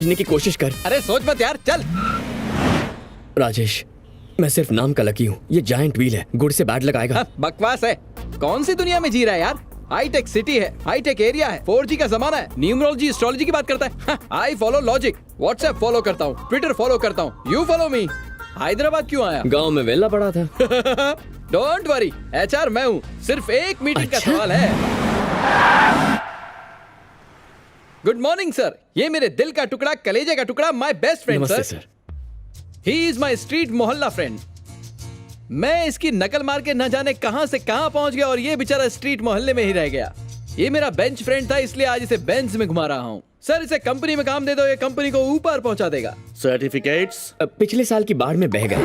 समझने की कोशिश कर। अरे सोच मत यार, चल। राजेश, मैं सिर्फ नाम का लकी हूँ। ये जायंट व्हील है, गुड़ से बैड लक आएगा। हाँ, बकवास है। कौन सी दुनिया में जी रहा है यार? हाईटेक सिटी है, हाईटेक एरिया है, 4G का जमाना है, न्यूमरोलॉजी एस्ट्रोलॉजी की बात करता है। I follow logic, WhatsApp follow करता हूँ, ट्विटर फॉलो करता हूँ, यू फॉलो मी। हैदराबाद क्यों आया? गांव में वेला पड़ा था। डोंट वरी, HR मैं हूँ, सिर्फ एक मीटिंग का सवाल है। गुड मॉर्निंग सर, ये मेरे दिल का टुकड़ा, कलेजे का टुकड़ा, माय बेस्ट फ्रेंड नमस्ते sir. Sir. He is my street मोहल्ला फ्रेंड। मैं इसकी नकल मार के न जाने कहां से कहां पहुंच गया और ये बेचारा स्ट्रीट मोहल्ले में ही रह गया। ये मेरा बेंच फ्रेंड था, इसलिए आज इसे बेंच में घुमा रहा हूं। सर इसे कंपनी में काम दे दो, ये कंपनी को ऊपर पहुंचा देगा। सर्टिफिकेट्स? पिछले साल की बाढ़ में बह गए।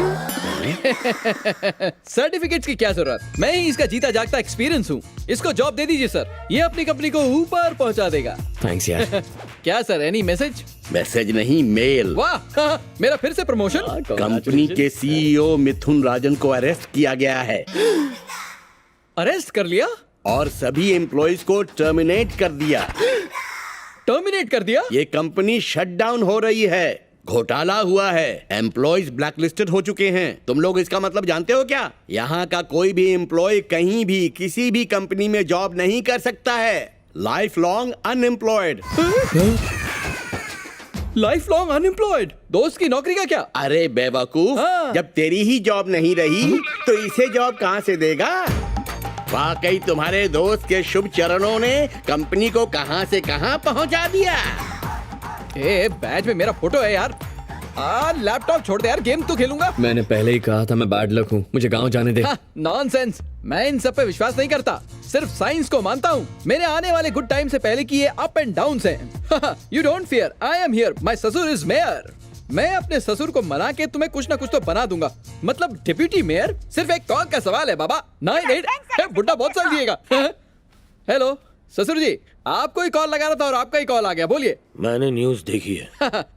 सर्टिफिकेट्स की क्या जरूरत, मैं ही इसका जीता जागता एक्सपीरियंस हूँ। इसको जॉब दे दीजिए सर, ये अपनी कंपनी को ऊपर पहुंचा देगा। थैंक्स यार। क्या सर, एनी मैसेज? मैसेज नहीं, मेल। वाह, मेरा फिर से प्रमोशन। कंपनी के CEO मिथुन राजन को अरेस्ट किया गया है अरेस्ट कर लिया और सभी एम्प्लॉइज को टर्मिनेट कर दिया। टर्मिनेट कर दिया? ये कंपनी शट डाउन हो रही है, घोटाला हुआ है, एम्प्लॉइज ब्लैकलिस्टेड हो चुके हैं। तुम लोग इसका मतलब जानते हो क्या? यहाँ का कोई भी एम्प्लॉय कहीं भी किसी भी कंपनी में जॉब नहीं कर सकता है। Life long unemployed. Life long unemployed? दोस्त की नौकरी का क्या? अरे बेवकूफ, हाँ। जब तेरी ही जॉब नहीं रही तो इसे जॉब कहाँ से देगा? वाकई तुम्हारे दोस्त के शुभ चरणों ने कंपनी को कहां से कहां पहुंचा दिया। ए, बैच में मेरा फोटो है यार। लैपटॉप छोड़ दे यार, गेम तो खेलूंगा। मैंने पहले ही कहा था मैं बैड लक हूँ, मुझे गांव जाने दे। नॉनसेंस, मैं इन सब पे विश्वास नहीं करता, सिर्फ साइंस को मानता हूँ। मेरे आने वाले गुड टाइम से पहले की ये अप एंड डाउन हैं। You don't fear, I am here, my ससुर इज मेयर। मैं अपने ससुर को मना के तुम्हें कुछ ना कुछ तो बना दूंगा, मतलब डिप्यूटी मेयर। सिर्फ एक कॉल का सवाल है बाबा। 98 बुड्ढा बहुत साल जिएगा। हेलो ससुर जी, आपको ही कॉल लगा रहा था और आपका ही कॉल आ गया, बोलिए। मैंने न्यूज़ देखी है।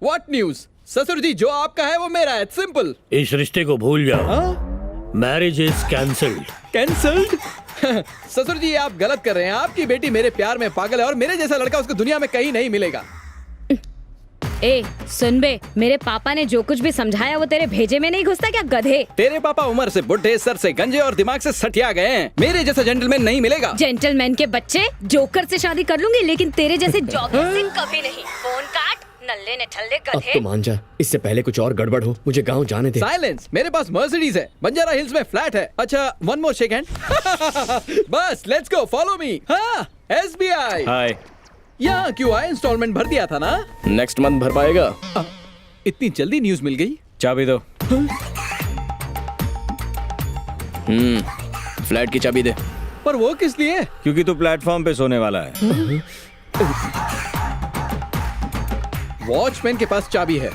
What news? ससुर जी, जो आपका है वो मेरा है, सिंपल। इस रिश्ते को भूल जाओ। Marriage is cancelled. कैंसल्ड? ससुर जी आप गलत कर रहे हैं। आपकी बेटी मेरे प्यार में पागल है और मेरे जैसा लड़का उसको दुनिया में कहीं नहीं मिलेगा। ए सुन बे, मेरे पापा ने जो कुछ भी समझाया वो तेरे भेजे में नहीं घुसता क्या, गधे? तेरे पापा उम्र से बुढ़े, सर से गंजे और दिमाग से सटिया गए हैं। मेरे जैसा जेंटलमैन नहीं मिलेगा। जेंटलमैन के बच्चे, जोकर से शादी कर लूंगी लेकिन तेरे जैसे जॉकर से कभी नहीं। फोन काट, नल्ले ने ठल्ले अब गधे। तो मान जा, इससे पहले कुछ और गड़बड़ हो, मुझे गांव जाने दे। साइलेंस, मेरे पास मर्सिडीज है, बंजारा हिल्स में फ्लैट है। अच्छा, वन मोर शेक हैंड। बस लेट्स गो, फॉलो मी। हाँ, SBI। हाय। यहाँ क्यों आए? इंस्टॉलमेंट भर दिया था ना? नेक्स्ट मंथ भर पाएगा? इतनी जल्दी न्यूज मिल गई? चाबी दो। फ्लैट की चाबी दे। पर वो किस लिए? क्योंकि तू प्लेटफॉर्म पे सोने वाला है। वॉचमैन के पास चाबी है।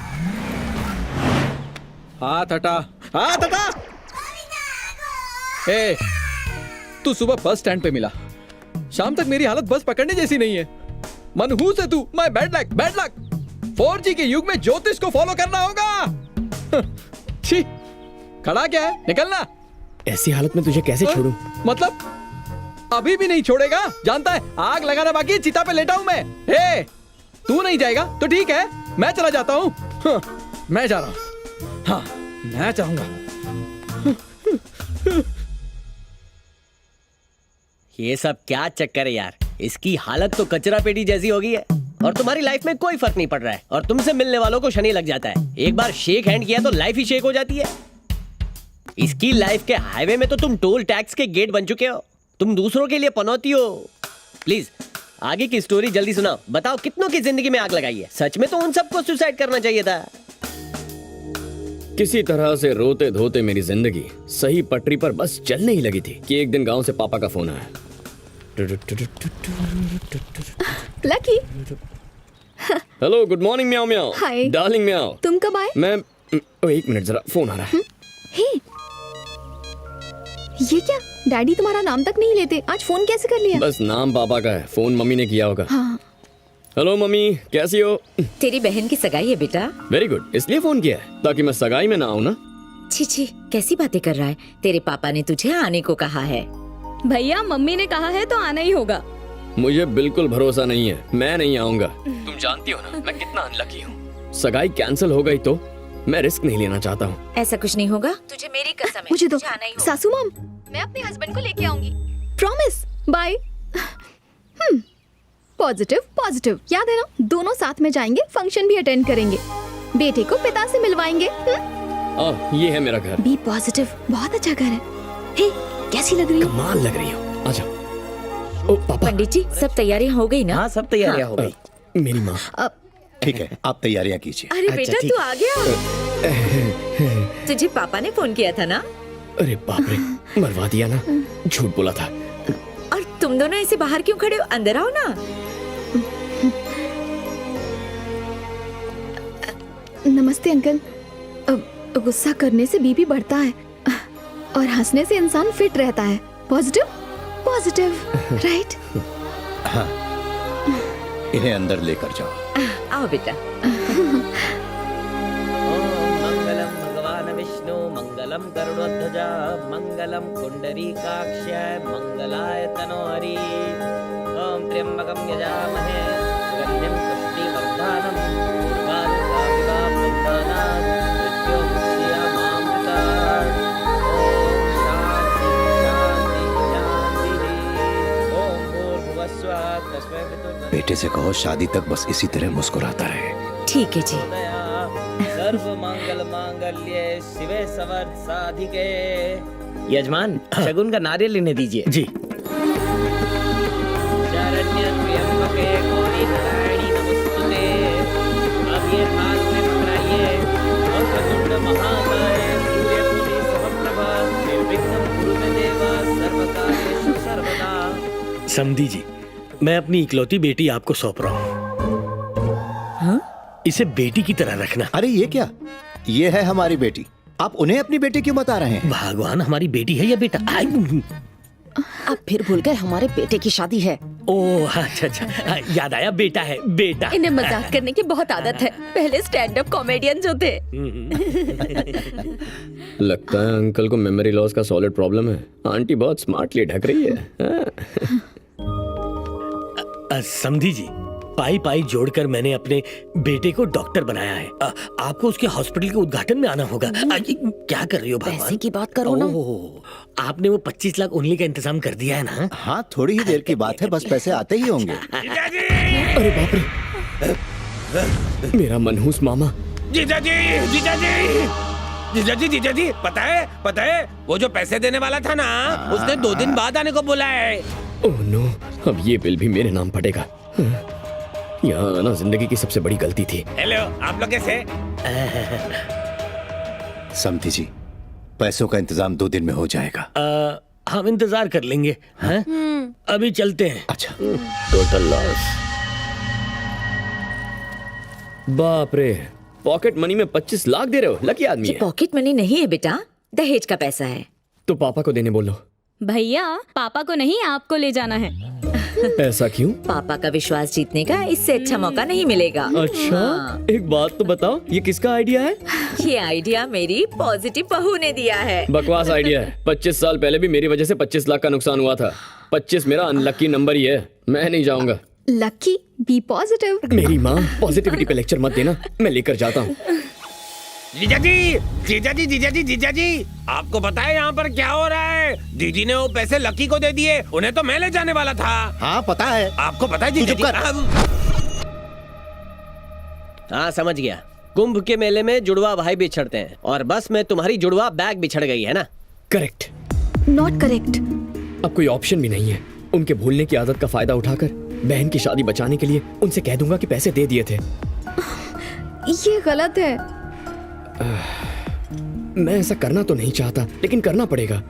हाथ हटा, हाथ हटा। ए, तू सुबह बस स्टैंड पे मिला, शाम तक मेरी हालत बस पकड़ने जैसी नहीं है। मनहूस है तू, my bad luck, bad luck. 4G के युग में ज्योतिष को फॉलो करना होगा। छी, खड़ा क्या है, निकलना। ऐसी हालत में तुझे कैसे छोड़ूं? मतलब अभी भी नहीं छोड़ेगा? जानता है आग लगाना बाकी है, चिता पे लेटा हूं मैं। हे, तू नहीं जाएगा तो ठीक है, मैं चला जाता हूँ। मैं जा रहा हूँ। हाँ, मैं चाहूंगा। ये सब क्या चक्कर है यार? इसकी हालत तो कचरा पेटी जैसी हो गई है और तुम्हारी लाइफ में कोई फर्क नहीं पड़ रहा है और तुमसे मिलने वालों को शनि लग जाता है। एक बार शेक हैंड किया तो लाइफ ही शेक हो जाती है। इसकी लाइफ के हाईवे में तो तुम टोल टैक्स के गेट बन चुके हो। तुम दूसरों के लिए पनौती हो। प्लीज आगे की स्टोरी जल्दी सुनाओ। बताओ कितनों की जिंदगी में आग लगाई है? सच में तो उन सबको सुसाइड करना चाहिए था। किसी तरह से रोते धोते मेरी जिंदगी सही पटरी पर बस चलने ही लगी थी कि एक दिन गांव से पापा का फोन आया। Lucky. Hello, good morning meow म्याओ। हाय। डार्लिंग म्याओ। तुम कब आए? मैं एक मिनट, जरा फोन आ रहा है। हे, ये क्या? डैडी तुम्हारा नाम तक नहीं लेते, आज फोन कैसे कर लिया? बस नाम पापा का है, फोन मम्मी ने किया होगा। हाँ। हेलो मम्मी, कैसी हो? तेरी बहन की सगाई है बेटा। वेरी गुड, इसलिए फोन किया है ताकि मैं सगाई में ना आऊँ ना। छी छी, कैसी बातें कर रहा है? तेरे पापा ने तुझे आने को कहा है। भैया मम्मी ने कहा है तो आना ही होगा। मुझे बिल्कुल भरोसा नहीं है, मैं नहीं आऊंगा। तुम जानती हो ना मैं कितना अनलकी हूँ। सगाई कैंसिल हो गई तो मैं रिस्क नहीं लेना चाहता हूँ। ऐसा कुछ नहीं होगा, तुझे मेरी कसम है। मुझे दो। तुझे आना ही होगा। सासू मॉम, मैं अपने हस्बैंड को लेके आऊंगी, प्रॉमिस। बाय। पॉजिटिव पॉजिटिव, याद है ना, दोनों साथ में जाएंगे, फंक्शन भी अटेंड करेंगे, बेटे को पिता से मिलवाएंगे। ये है मेरा घर। बी पॉजिटिव, बहुत अच्छा घर है। हे, कैसी लग रही हो? कमाल लग रही हो। आजा। ओ पापा। पंडित जी, सब तैयारियां हो गई ना? हाँ, सब तैयारियां हो गई। मेरी माँ। ठीक है, आप तैयारियां कीजिए। अरे बेटा, तू आ गया। तुझे पापा ने फोन किया था ना? अरे बाप रे, मरवा दिया ना, झूठ बोला था। और तुम दोनों ऐसे बाहर क्यों खड़े हो? अंदर आओ ना। नमस्ते अंकल। गुस्सा करने से बीपी बढ़ता है और हंसने से इंसान फिट रहता है। Positive positive, right? हाँ, इन्हें अंदर लेकर जाओ। आओ बेटा। मंगलम भगवान विष्णु मंगलम गरुड़ध्वजा मंगलम कुंडरीकाक्ष मंगलाय तनोहरि। ओम त्र्यंबकम यजामहे सुगंधिं पुष्टिवर्धनम् उर्वारुकामिव बन्धनात् मृत्युमुक्षीयमामृतात्। ओम शांति शांति शांति। ओम भूर्भुवस्सुः तस्मै वितुर्वरेण्यं। बेटे से कहो शादी तक बस इसी तरह मुस्कुराता रहे। ठीक है जी। सर्व मंगल मांगल्ये शिवे सर्वार्थ साधिके। यजमान, शगुन का नारियल लेने दीजिए। जी। शरण्यं त्र्यंबके गौरी नारायणी नमोस्तुते। अब ये थाल में पकड़ाइए और प्रचंड महाकाय सूर्यकोटि समप्रभा निर्विघ्नं कुरु मे देव सर्वकार्येषु सर्वदा। समधी जी, मैं अपनी इकलौती बेटी आपको सौंप रहा हूँ। इसे बेटी की तरह रखना। अरे ये क्या, ये है हमारी बेटी, आप उन्हें अपनी बेटी क्यों बता रहे हैं? भगवान, हमारी बेटी है या बेटा? अब फिर भूल गए, हमारे बेटे की शादी है। ओह अच्छा अच्छा, याद आया, बेटा है, बेटा। इन्हें मजाक करने की बहुत आदत है, पहले स्टैंड अप कॉमेडियन जो थे। लगता है अंकल को मेमोरी लॉस का सॉलिड प्रॉब्लम है। आंटी बहुत स्मार्टली ढक रही है। समधी जी, पाई पाई जोड़कर मैंने अपने बेटे को डॉक्टर बनाया है। आपको उसके हॉस्पिटल के उद्घाटन में आना होगा। क्या कर रही हो भगवान? पैसे की बात करो ना। आपने वो 25 लाख उंगली का इंतजाम कर दिया है ना? हाँ, थोड़ी ही देर की बात है, बस पैसे आते ही होंगे। अरे बाप रे, मेरा मनहूस मामा। जीजा जी, जीजा जी, जीजा जी, जीजा जी, पता है वो जो पैसे देने वाला था ना, उसने 2 दिन बाद आने को बोला है। ओह नो, अब ये बिल भी मेरे नाम पड़ेगा। यहाँ आना जिंदगी की सबसे बड़ी गलती थी। हेलो, आप लोग कैसे? समधी जी, पैसों का इंतजाम 2 दिन में हो जाएगा। हम इंतजार कर लेंगे। हैं? अभी चलते हैं। अच्छा। Total loss. बाप रे, पॉकेट मनी में 25 लाख दे रहे हो? लकी आदमी ये है। पॉकेट मनी नहीं है बेटा, दहेज का पैसा है। तो पापा को देने बोलो। भैया, पापा को नहीं, आपको ले जाना है। ऐसा क्यों? पापा का विश्वास जीतने का इससे अच्छा मौका नहीं मिलेगा। अच्छा, एक बात तो बताओ, ये किसका आइडिया है? ये आइडिया मेरी पॉजिटिव बहू ने दिया है। बकवास आइडिया है। 25 साल पहले भी मेरी वजह से 25 लाख का नुकसान हुआ था। 25 मेरा अनलकी नंबर ही है, मैं नहीं जाऊंगा। Lucky, be positive. मेरी माँ, पॉजिटिविटी पे लेक्चर मत देना, मैं लेकर जाता हूँ। जीजा जी, जीजा जी, जीजा जी, जीजा जी, आपको पता है यहाँ पर क्या हो रहा है? दीदी ने वो पैसे लकी को दे दिए, उन्हें तो मैं ले जाने वाला था। हाँ पता है। आपको पता है जीजा तू चुप जी? हाँ, समझ गया। कुंभ के मेले में जुड़वा भाई बिछड़ते हैं और बस में तुम्हारी जुड़वा बैग बिछड़ गई है ना? करेक्ट। Not correct. अब कोई ऑप्शन भी नहीं है। उनके भूलने की आदत का फायदा उठाकर बहन की शादी बचाने के लिए उनसे कह दूंगा कि पैसे दे दिए थे। ये गलत है। मैं ऐसा करना तो नहीं चाहता, लेकिन करना पड़ेगा।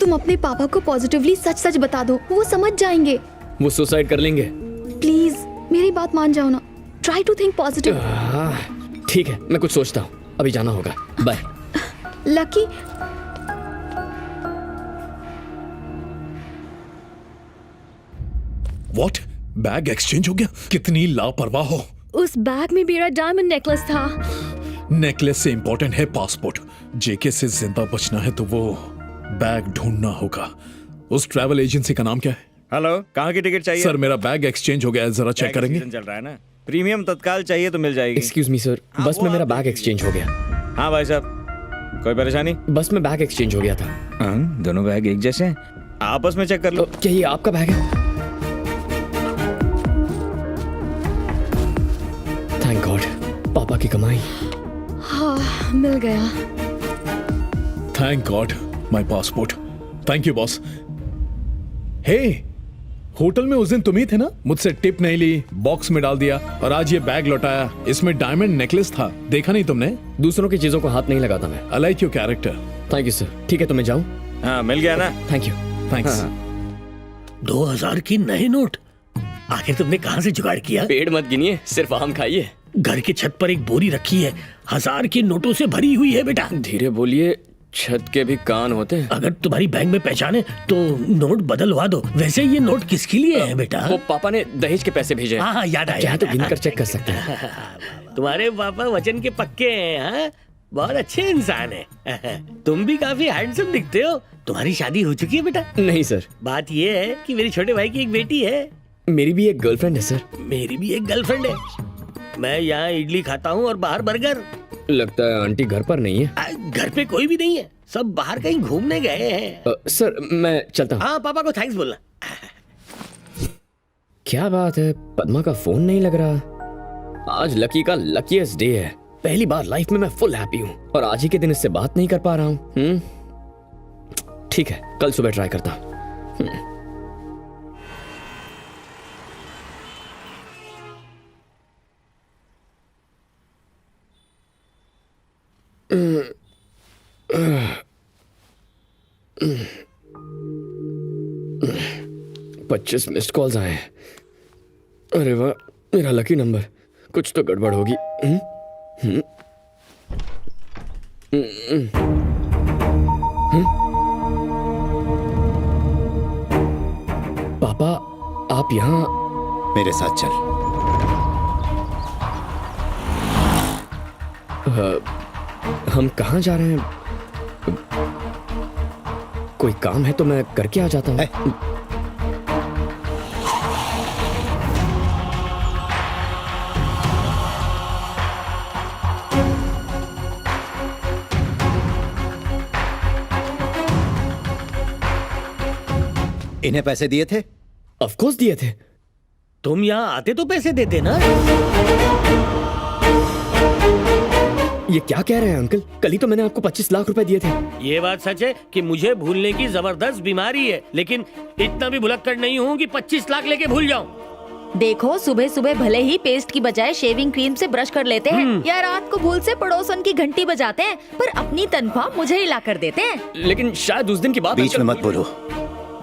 तुम अपने पापा को पॉजिटिवली सच सच बता दो, वो समझ जाएंगे। वो सुसाइड कर लेंगे। प्लीज मेरी बात मान जाओ ना। Try to think positive. ठीक है, मैं कुछ सोचता हूँ। अभी जाना होगा। Bye. Lucky, what? Bag exchange हो गया? कितनी लापरवाह हो। उस बैग में मेरा डायमंड नेकलेस था। नेकलेस से इंपॉर्टेंट है पासपोर्ट। जेके से जिंदा बचना है तो वो बैग ढूंढना होगा। उस ट्रैवल एजेंसी का नाम क्या है? हेलो, कहाँ की टिकट चाहिए? सर, मेरा बैग एक्सचेंज हो गया है, जरा चेक करेंगे? चल रहा है ना, प्रीमियम तत्काल चाहिए तो मिल जाएगी। एक्सक्यूज मी सर, बस में मेरा बैग एक्सचेंज हो गया। हाँ भाई साहब, कोई परेशानी? बस में बैग एक्सचेंज हो गया था। हाँ, दोनों बैग एक जैसे हैं, आपस में चेक कर लो। क्या ये आपका बैग है? थैंक गॉड, पापा की कमाई। हाँ, मिल गया। Thank God, my passport. Thank you boss. Hey, hotel में उस दिन तुम ही थे ना? मुझसे टिप नहीं ली, बॉक्स में डाल दिया और आज ये बैग लौटाया। इसमें डायमंड नेकलेस था, देखा नहीं तुमने? दूसरों की चीजों को हाथ नहीं लगाता मैं। I like your character. Thank you sir. ठीक है तो मैं जाऊं? हाँ, मिल गया ना? Thank you. थैंक्स। 2000 की नए नोट? आखिर तुमने कहाँ से जुगाड़ किया? पेड़ मत गिनिए, सिर्फ आम खाइए। घर की छत पर एक बोरी रखी है, 1000 के नोटों से भरी हुई है बेटा। धीरे बोलिए, छत के भी कान होते हैं। अगर तुम्हारी बैंक में पहचान है तो नोट बदलवा दो। वैसे ये नोट किसके लिए है बेटा? वो पापा ने दहेज के पैसे भेजे। हाँ, याद आया। चाहे तो गिनकर चेक कर सकते हैं। तुम्हारे पापा वचन के पक्के हैं। हाँ, बहुत अच्छे इंसान है। तुम भी काफी हैंडसम दिखते हो। तुम्हारी शादी हो चुकी है बेटा? नहीं सर। बात ये है कि मेरे छोटे भाई की एक बेटी है। मेरी भी एक गर्लफ्रेंड है सर। मेरी भी एक गर्लफ्रेंड है। मैं यहाँ इडली खाता हूँ और बाहर बर्गर। लगता है आंटी घर पर नहीं है। घर पे कोई भी नहीं है, सब बाहर कहीं घूमने गए हैं। सर मैं चलता हूँ। हाँ, पापा को थैंक्स बोलना। क्या बात है, पद्मा का फोन नहीं लग रहा। आज लकी का लकीएस्ट डे है। पहली बार लाइफ में मैं फुल हैप्पी हूँ और आज ही के दिन इससे बात नहीं कर पा रहा हूँ। ठीक है, कल सुबह ट्राई करता हूँ। पच्चीस मिस्ड कॉल्स आए हैं। अरे वाह, मेरा लकी नंबर। कुछ तो गड़बड़ होगी। पापा, आप यहाँ? मेरे साथ चल। हम कहाँ जा रहे हैं? कोई काम है तो मैं करके आ जाता हूँ। इन्हें पैसे दिए थे? ऑफ कोर्स दिए थे। तुम यहाँ आते तो पैसे देते ना। ये क्या कह रहे हैं अंकल? कल ही तो मैंने आपको 25 लाख रुपए दिए थे। ये बात सच है कि मुझे भूलने की जबरदस्त बीमारी है, लेकिन इतना भी भुलक्कड़ नहीं हूँ कि 25 लाख लेके भूल जाऊँ। देखो, सुबह सुबह भले ही पेस्ट की बजाय शेविंग क्रीम से ब्रश कर लेते हैं या रात को भूल से पड़ोसन की घंटी बजाते हैं, पर अपनी तनख्वाह मुझे ही ला कर देते हैं। लेकिन शायद उस दिन की बात बीच में मत बोलो।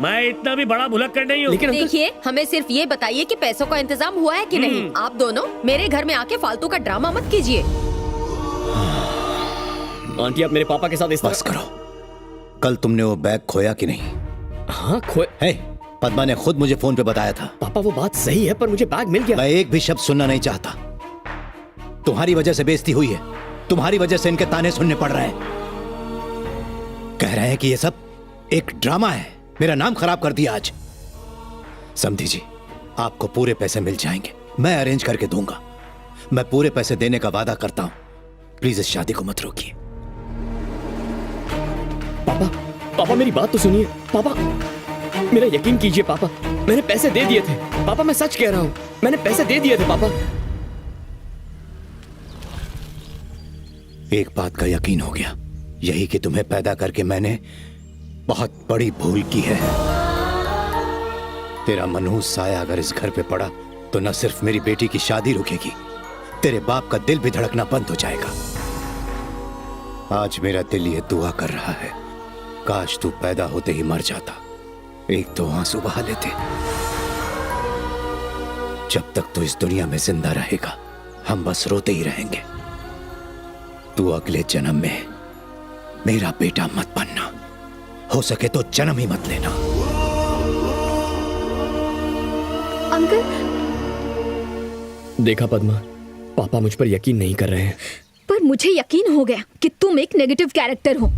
मैं इतना भी बड़ा भुलक्कड़ नहीं हूँ। लेकिन देखिए, हमें सिर्फ ये बताइए कि पैसों का इंतजाम हुआ है कि नहीं। आप दोनों मेरे घर में आके फालतू का ड्रामा मत कीजिए। आंटी, आप मेरे पापा के साथ इस बस करो। कल तुमने वो बैग खोया कि नहीं? हाँ, खोया। पद्मा ने खुद मुझे फोन पे बताया था। पापा, वो बात सही है, पर मुझे बैग मिल गया। मैं एक भी शब्द सुनना नहीं चाहता। तुम्हारी वजह से बेइज्जती हुई है, तुम्हारी वजह से इनके ताने सुनने पड़ रहे हैं। कह रहे हैं कि ये सब एक ड्रामा है, मेरा नाम खराब कर दिया आज। समझी जी, आपको पूरे पैसे मिल जाएंगे, मैं अरेंज करके दूंगा। मैं पूरे पैसे देने का वादा करता हूं। प्लीज इस शादी को मत रोकिए। पापा, पापा मेरी बात तो सुनिए। पापा, मेरा यकीन कीजिए पापा, मैंने पैसे दे दिए थे। पापा, मैं सच कह रहा हूँ, मैंने पैसे दे दिए थे पापा। एक बात का यकीन हो गया, यही कि तुम्हें पैदा करके मैंने बहुत बड़ी भूल की है। तेरा मनहूस साया अगर इस घर पे पड़ा तो न सिर्फ मेरी बेटी की शादी रुकेगी, तेरे बाप का दिल भी धड़कना बंद हो जाएगा। आज मेरा दिल ये दुआ कर रहा है, काश तू पैदा होते ही मर जाता, एक दो आंसू बहा लेते। जब तक तू इस दुनिया में जिंदा रहेगा हम बस रोते ही रहेंगे। तू अगले जन्म में मेरा बेटा मत बनना, हो सके तो जन्म ही मत लेना। अंकल, देखा पद्मा, पापा मुझ पर यकीन नहीं कर रहे हैं। पर मुझे यकीन हो गया कि तुम एक नेगेटिव कैरेक्टर हो।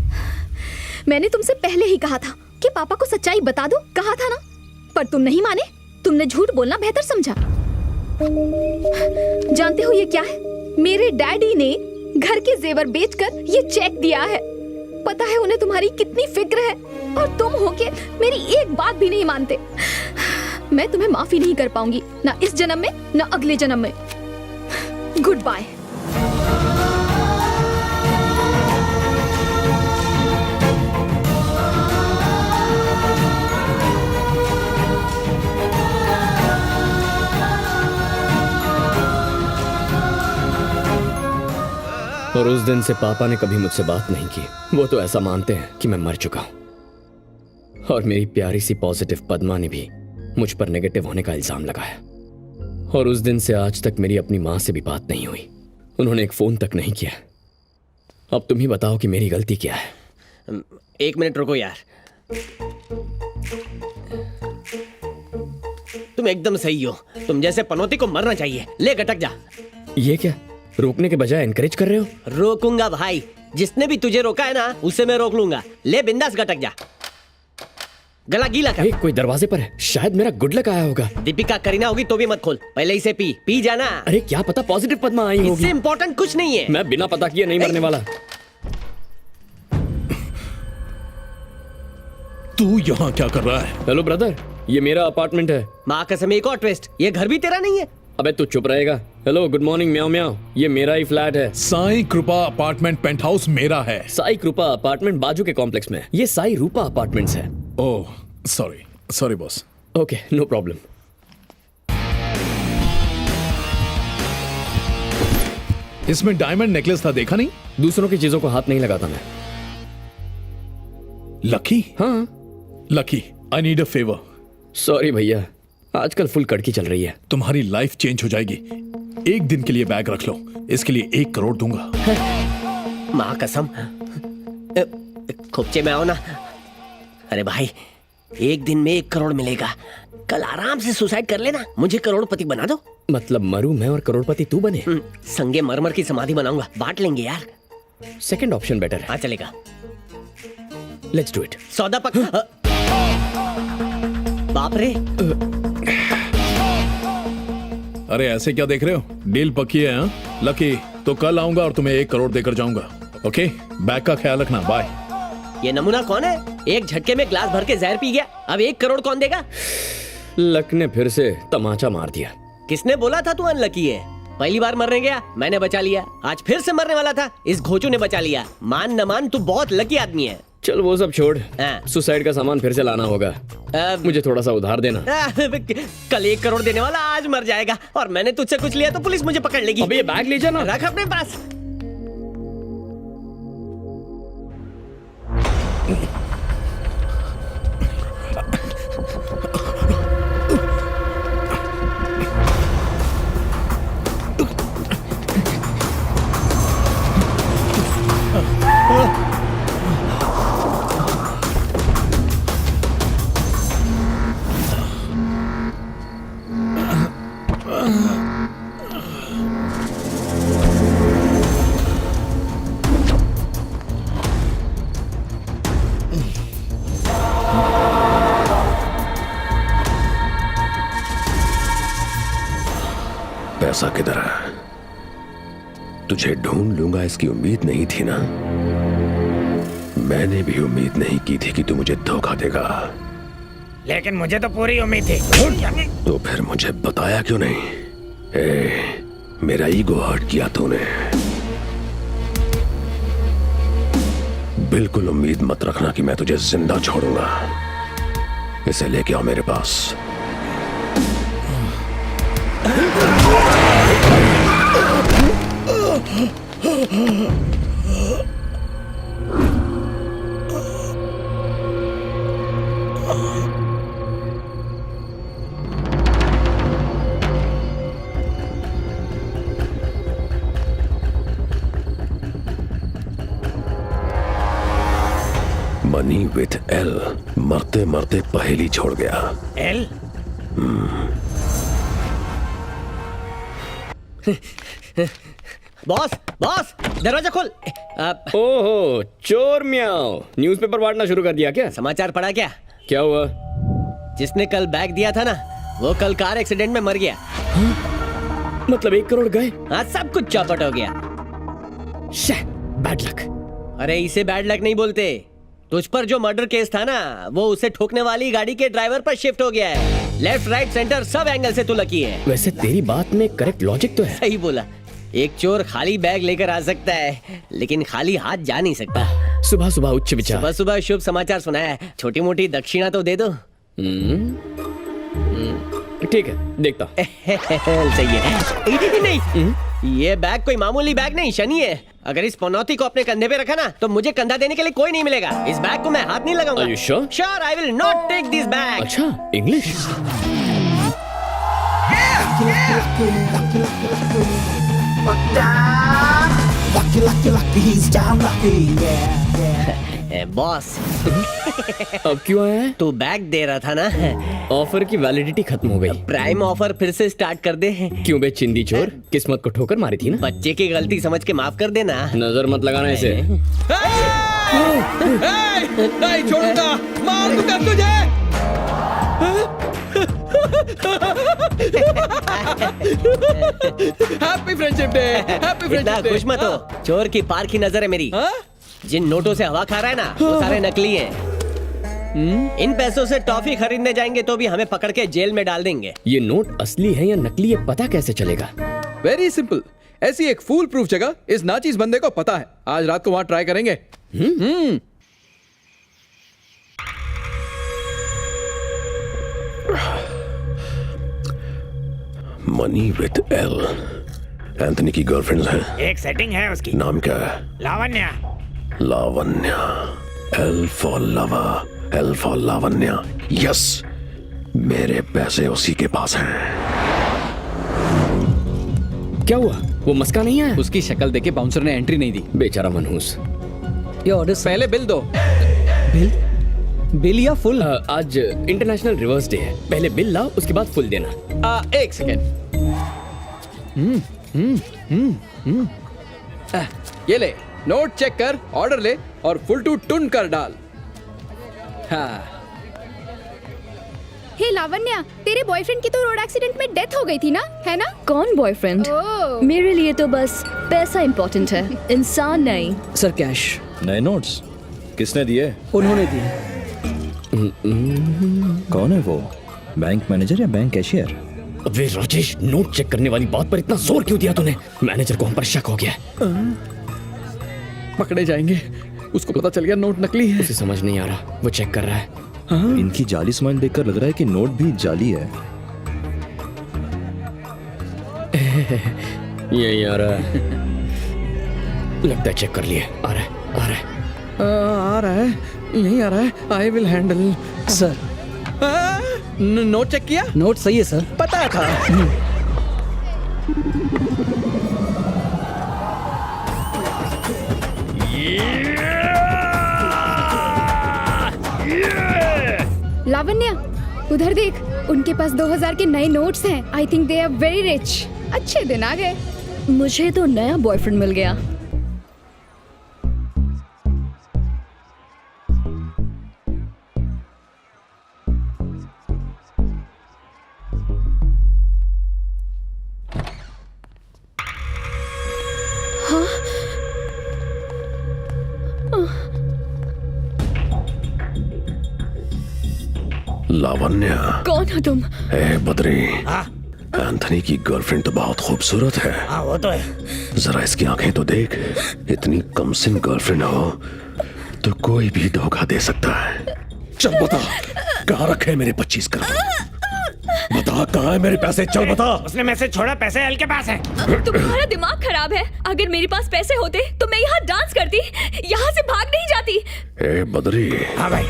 मैंने तुमसे पहले ही कहा था कि पापा को सच्चाई बता दो, कहा था ना, पर तुम नहीं माने। तुमने झूठ बोलना बेहतर समझा। जानते हो ये क्या है? मेरे डैडी ने घर के जेवर बेचकर ये चेक दिया है। पता है उन्हें तुम्हारी कितनी फिक्र है, और तुम होके मेरी एक बात भी नहीं मानते। मैं तुम्हें माफी नहीं कर पाऊंगी, ना इस जन्म में ना अगले जन्म में। Goodbye. और उस दिन से पापा ने कभी मुझसे बात नहीं की। वो तो ऐसा मानते हैं कि मैं मर चुका हूं। और मेरी प्यारी सी पॉजिटिव पद्मा ने भी मुझ पर नेगेटिव होने का इल्जाम लगाया। और उस दिन से आज तक मेरी अपनी मां से भी बात नहीं हुई। उन्होंने एक फोन तक नहीं किया। अब तुम ही बताओ कि मेरी गलती क्या है। एक मिनट रुको यार, तुम एकदम सही हो। तुम जैसे पनौती को मरना चाहिए। ले गटक जा। ये क्या, रोकने के बजाय एनकरेज कर रहे हो? रोकूंगा भाई, जिसने भी तुझे रोका है ना उसे मैं रोक लूंगा। ले बिंदास गटक जा, गला गीला कर। कोई दरवाजे पर है, शायद मेरा गुड लक आया होगा। दीपिका करीना होगी तो भी मत खोल, पहले इसे पी जाना। अरे क्या पता पॉजिटिव पद्मा आई होगी। इससे इम्पोर्टेंट कुछ नहीं है। मैं बिना पता किए नहीं मरने वाला। तू यहाँ क्या कर रहा है? हेलो ब्रदर, ये मेरा अपार्टमेंट है। माँ कसम एक और ट्विस्ट, ये घर भी तेरा नहीं है। अबे तू चुप रहेगा। हेलो गुड मॉर्निंग म्याओ म्याओ, ये मेरा ही फ्लैट है। साई कृपा अपार्टमेंट पेंट हाउस मेरा है। साई कृपा अपार्टमेंट बाजू के कॉम्प्लेक्स में। ये साई रूपा अपार्टमेंट्स है। Oh sorry boss. Okay no problem. इसमें डायमंड नेकलेस था, देखा नहीं? दूसरों की चीजों को हाथ नहीं लगाता मैं। लकी? हाँ lucky, I need a favour. Sorry भैया, आजकल फुल कड़की चल रही है। तुम्हारी लाइफ चेंज हो जाएगी। एक दिन के लिए बैग रख लो, इसके लिए 1 करोड़ दूंगा। माँ कसम, खुपचे में आओ ना। अरे भाई, एक दिन में 1 करोड़ मिलेगा। कल आराम से सुसाइड कर लेना, मुझे करोड़पति बना दो। मतलब मरूं मैं और करोड़पति तू बने? संगे मरमर की समाधि बनाऊंगा, बांट लेंगे यार। सेकंड ऑप्शन बेटर है। हाँ चलेगा। Let's do it. सौदा पक्का। बाप रे। अरे ऐसे क्या देख रहे हो? डील पक्की है। हाँ लकी, तो कल आऊंगा और तुम्हें 1 करोड़ देकर जाऊंगा। ओके, बैग का ख्याल रखना। बाय। ये नमूना कौन है? एक झटके में ग्लास भर के जहर पी गया। अब 1 करोड़ कौन देगा? लक ने फिर से तमाचा मार दिया। किसने बोला था तू अनलकी है? पहली बार मरने गया, मैंने बचा लिया। आज फिर से मरने वाला था, इस घोचू ने बचा लिया। मान न मान, तू बहुत लकी आदमी है। चल वो सब छोड़, सुसाइड का सामान फिर से लाना होगा। मुझे थोड़ा सा उधार देना। कल 1 करोड़ देने वाला आज मर जाएगा, और मैंने तुझसे कुछ लिया तो पुलिस मुझे पकड़ लेगी। अबे ये बैग ले जाना। रख अपने पास। पैसा किधर है? तुझे ढूंढ लूंगा इसकी उम्मीद नहीं थी ना। मैंने भी उम्मीद नहीं की थी कि तू मुझे धोखा देगा, लेकिन मुझे तो पूरी उम्मीद थी। तो फिर मुझे बताया क्यों नहीं? मेरा ईगो हर्ट किया तूने। बिल्कुल उम्मीद मत रखना कि मैं तुझे जिंदा छोड़ूंगा। इसे लेके आओ मेरे पास। मनी विथ एल मरते मरते पहेली छोड़ गया। एल? बॉस बॉस, दरवाजा खोल। ओहो चोर म्याओ, न्यूज़पेपर बांटना शुरू कर दिया क्या? समाचार पढ़ा क्या? क्या हुआ? जिसने कल बैग दिया था ना, वो कल कार एक्सीडेंट में मर गया। मतलब 1 करोड़ गए? हाँ, सब कुछ चौपट हो गया। Bad luck. अरे इसे बैड लक नहीं बोलते, तुझ पर जो मर्डर केस था ना, वो उसे ठोकने वाली गाड़ी के ड्राइवर पर शिफ्ट हो गया है। लेफ्ट राइट सेंटर सब एंगल से तू लकी है। वैसे तेरी बात में करेक्ट लॉजिक तो है। सही बोला। एक चोर खाली बैग लेकर आ सकता है, लेकिन खाली हाथ जा नहीं सकता। सुबह सुबह उच्च विचार। सुबह सुबह शुभ समाचार सुनाया, छोटी मोटी दक्षिणा तो दे दो। ठीक है, देखता। सही है। नहीं, ये बैग कोई मामूली बैग नहीं, शनि है। अगर इस पनौती को अपने कंधे पे रखा ना, तो मुझे कंधा देने के लिए कोई नहीं मिलेगा। इस बैग को मैं हाथ नहीं लगाऊंगा। Are you sure? Sure, I will not take this bag. अच्छा, इंग्लिश। बॉस, अब क्यों आया है? तू बैग दे रहा था ना, ऑफर की वैलिडिटी खत्म हो गई। प्राइम ऑफर फिर से स्टार्ट कर दे। क्यों बे चिंदी चोर, किस्मत को ठोकर मारी थी ना। बच्चे की गलती समझ के माफ कर देना। नजर मत लगाना इसे। नहीं छोड़ूंगा, मार दूंगा तुझे। Happy friendship day. हैप्पी इतना फ्रेंडशिप डे। खुश मत हो, चोर की पार की नजर है मेरी। जिन नोटों से हवा खा रहा है ना, वो सारे नकली हैं। इन पैसों से टॉफी खरीदने जाएंगे तो भी हमें पकड़ के जेल में डाल देंगे। ये नोट असली है या नकली, ये पता कैसे चलेगा? वेरी सिंपल, ऐसी एक फूल प्रूफ जगह इस नाचीज बंदे को पता है। आज रात को वहां ट्राई करेंगे। Money with L. एंथनी की गर्लफ्रेंड है। एक सेटिंग है उसकी, नाम क्या है? लावण्या। लावण्या। एल फॉर लवा, एल फॉर लावण्या। यस, मेरे पैसे उसी के पास हैं। क्या हुआ? वो मस्का नहीं आया? उसकी शक्ल देके बाउंसर ने एंट्री नहीं दी। बेचारा मनहूस। ये ऑर्डर पहले बिल दो। बिल या फुल? आज इंटरनेशनल रिवर्स डे है, पहले बिल लाओ, उसके बाद फुल देना। एक सेकेंड। ये ले, नोट चेक कर, ऑर्डर ले और फुल टू टुन कर डाल। हाँ। हे लावण्या, तेरे बॉयफ्रेंड की तो रोड एक्सीडेंट में डेथ हो गई थी ना, है ना? कौन बॉयफ्रेंड? मेरे लिए तो बस पैसा इम्पोर्टेंट है, इंसान नहीं। Sir cash. नए नोट्स किसने दिए? उन्होंने दिए। कौन है वो? बैंक मैनेजर या बैंक कैशियर? अबे राजेश, नोट चेक करने वाली बात पर इतना जोर क्यों दिया तूने? मैनेजर को हम पर शक हो गया। पकड़े जाएंगे, उसको पता चल गया नोट नकली है। उसे समझ नहीं आ रहा, वो चेक कर रहा है। इनकी जाली स्माइल देखकर लग रहा है कि नोट भी जाली है। यही आ रहा है। लगता है चेक कर लिए। आ रहा है, आ रहा है। आ रहा है, यही आ रहा है। I will handle. Sir, note check किया? नोट सही है सर। पता था। लावण्या, उधर देख, उनके पास 2000 के नए नोट्स हैं। I think they are very rich. अच्छे दिन आ गए। मुझे तो नया बॉयफ्रेंड मिल गया। लावण्या। कौन हो तुम? ए बद्री, एंथनी की गर्लफ्रेंड तो बहुत खूबसूरत है। वो तो है। जरा इसकी आंखें तो देख, इतनी कमसिन गर्लफ्रेंड हो तो कोई भी धोखा दे सकता है। चल बता, कहाँ रखे मेरे 25 करोड़? बता कहाँ है मेरे पैसे? चल बता। उसने मैसेज छोड़ा, पैसे एल के पास है। तुम्हारा दिमाग खराब है। अगर मेरे पास पैसे होते तो मैं यहाँ डांस करती, यहाँ से भाग नहीं जाती। ए बद्री। हाँ भाई।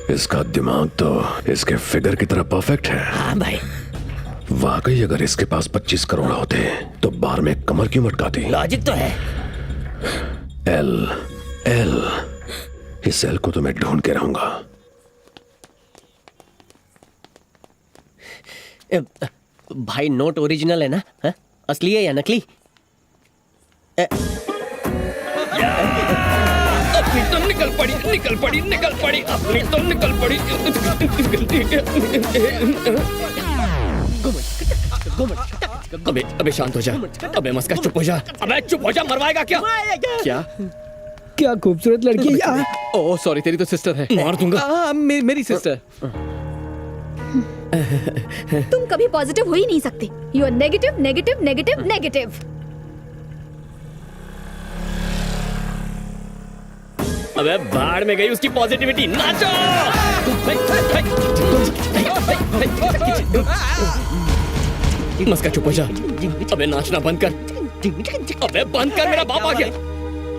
इसका दिमाग तो इसके फिगर की तरह परफेक्ट है। हाँ भाई। वाकई अगर इसके पास 25 करोड़ होते तो बार में कमर क्यों मटकाती? लॉजिक तो है। एल एल, इस एल को तो मैं ढूंढ के रहूंगा। भाई नोट ओरिजिनल है ना? हा? असली है या नकली? अपनी तो निकल पड़ी, निकल पड़ी, निकल पड़ी, अपनी तो निकल पड़ी। घुमट, घुमट, अबे शांत हो जा। अबे मस्का चुप हो जा। अबे चुप हो जा, मरवाएगा क्या? क्या? क्या खूबसूरत लड़की है। ओह सॉरी, तेरी तो सिस्टर है। मार दूंगा। मेरी सिस्टर। तुम कभी पॉजिटिव हो ही नहीं सकते। You are negative negative negative negative. अबे बाहर में गई उसकी पॉजिटिविटी। नाचो। मस्का चुप हो जा। अबे नाचना बंद कर। अबे बंद कर, मेरा बाप आ गया।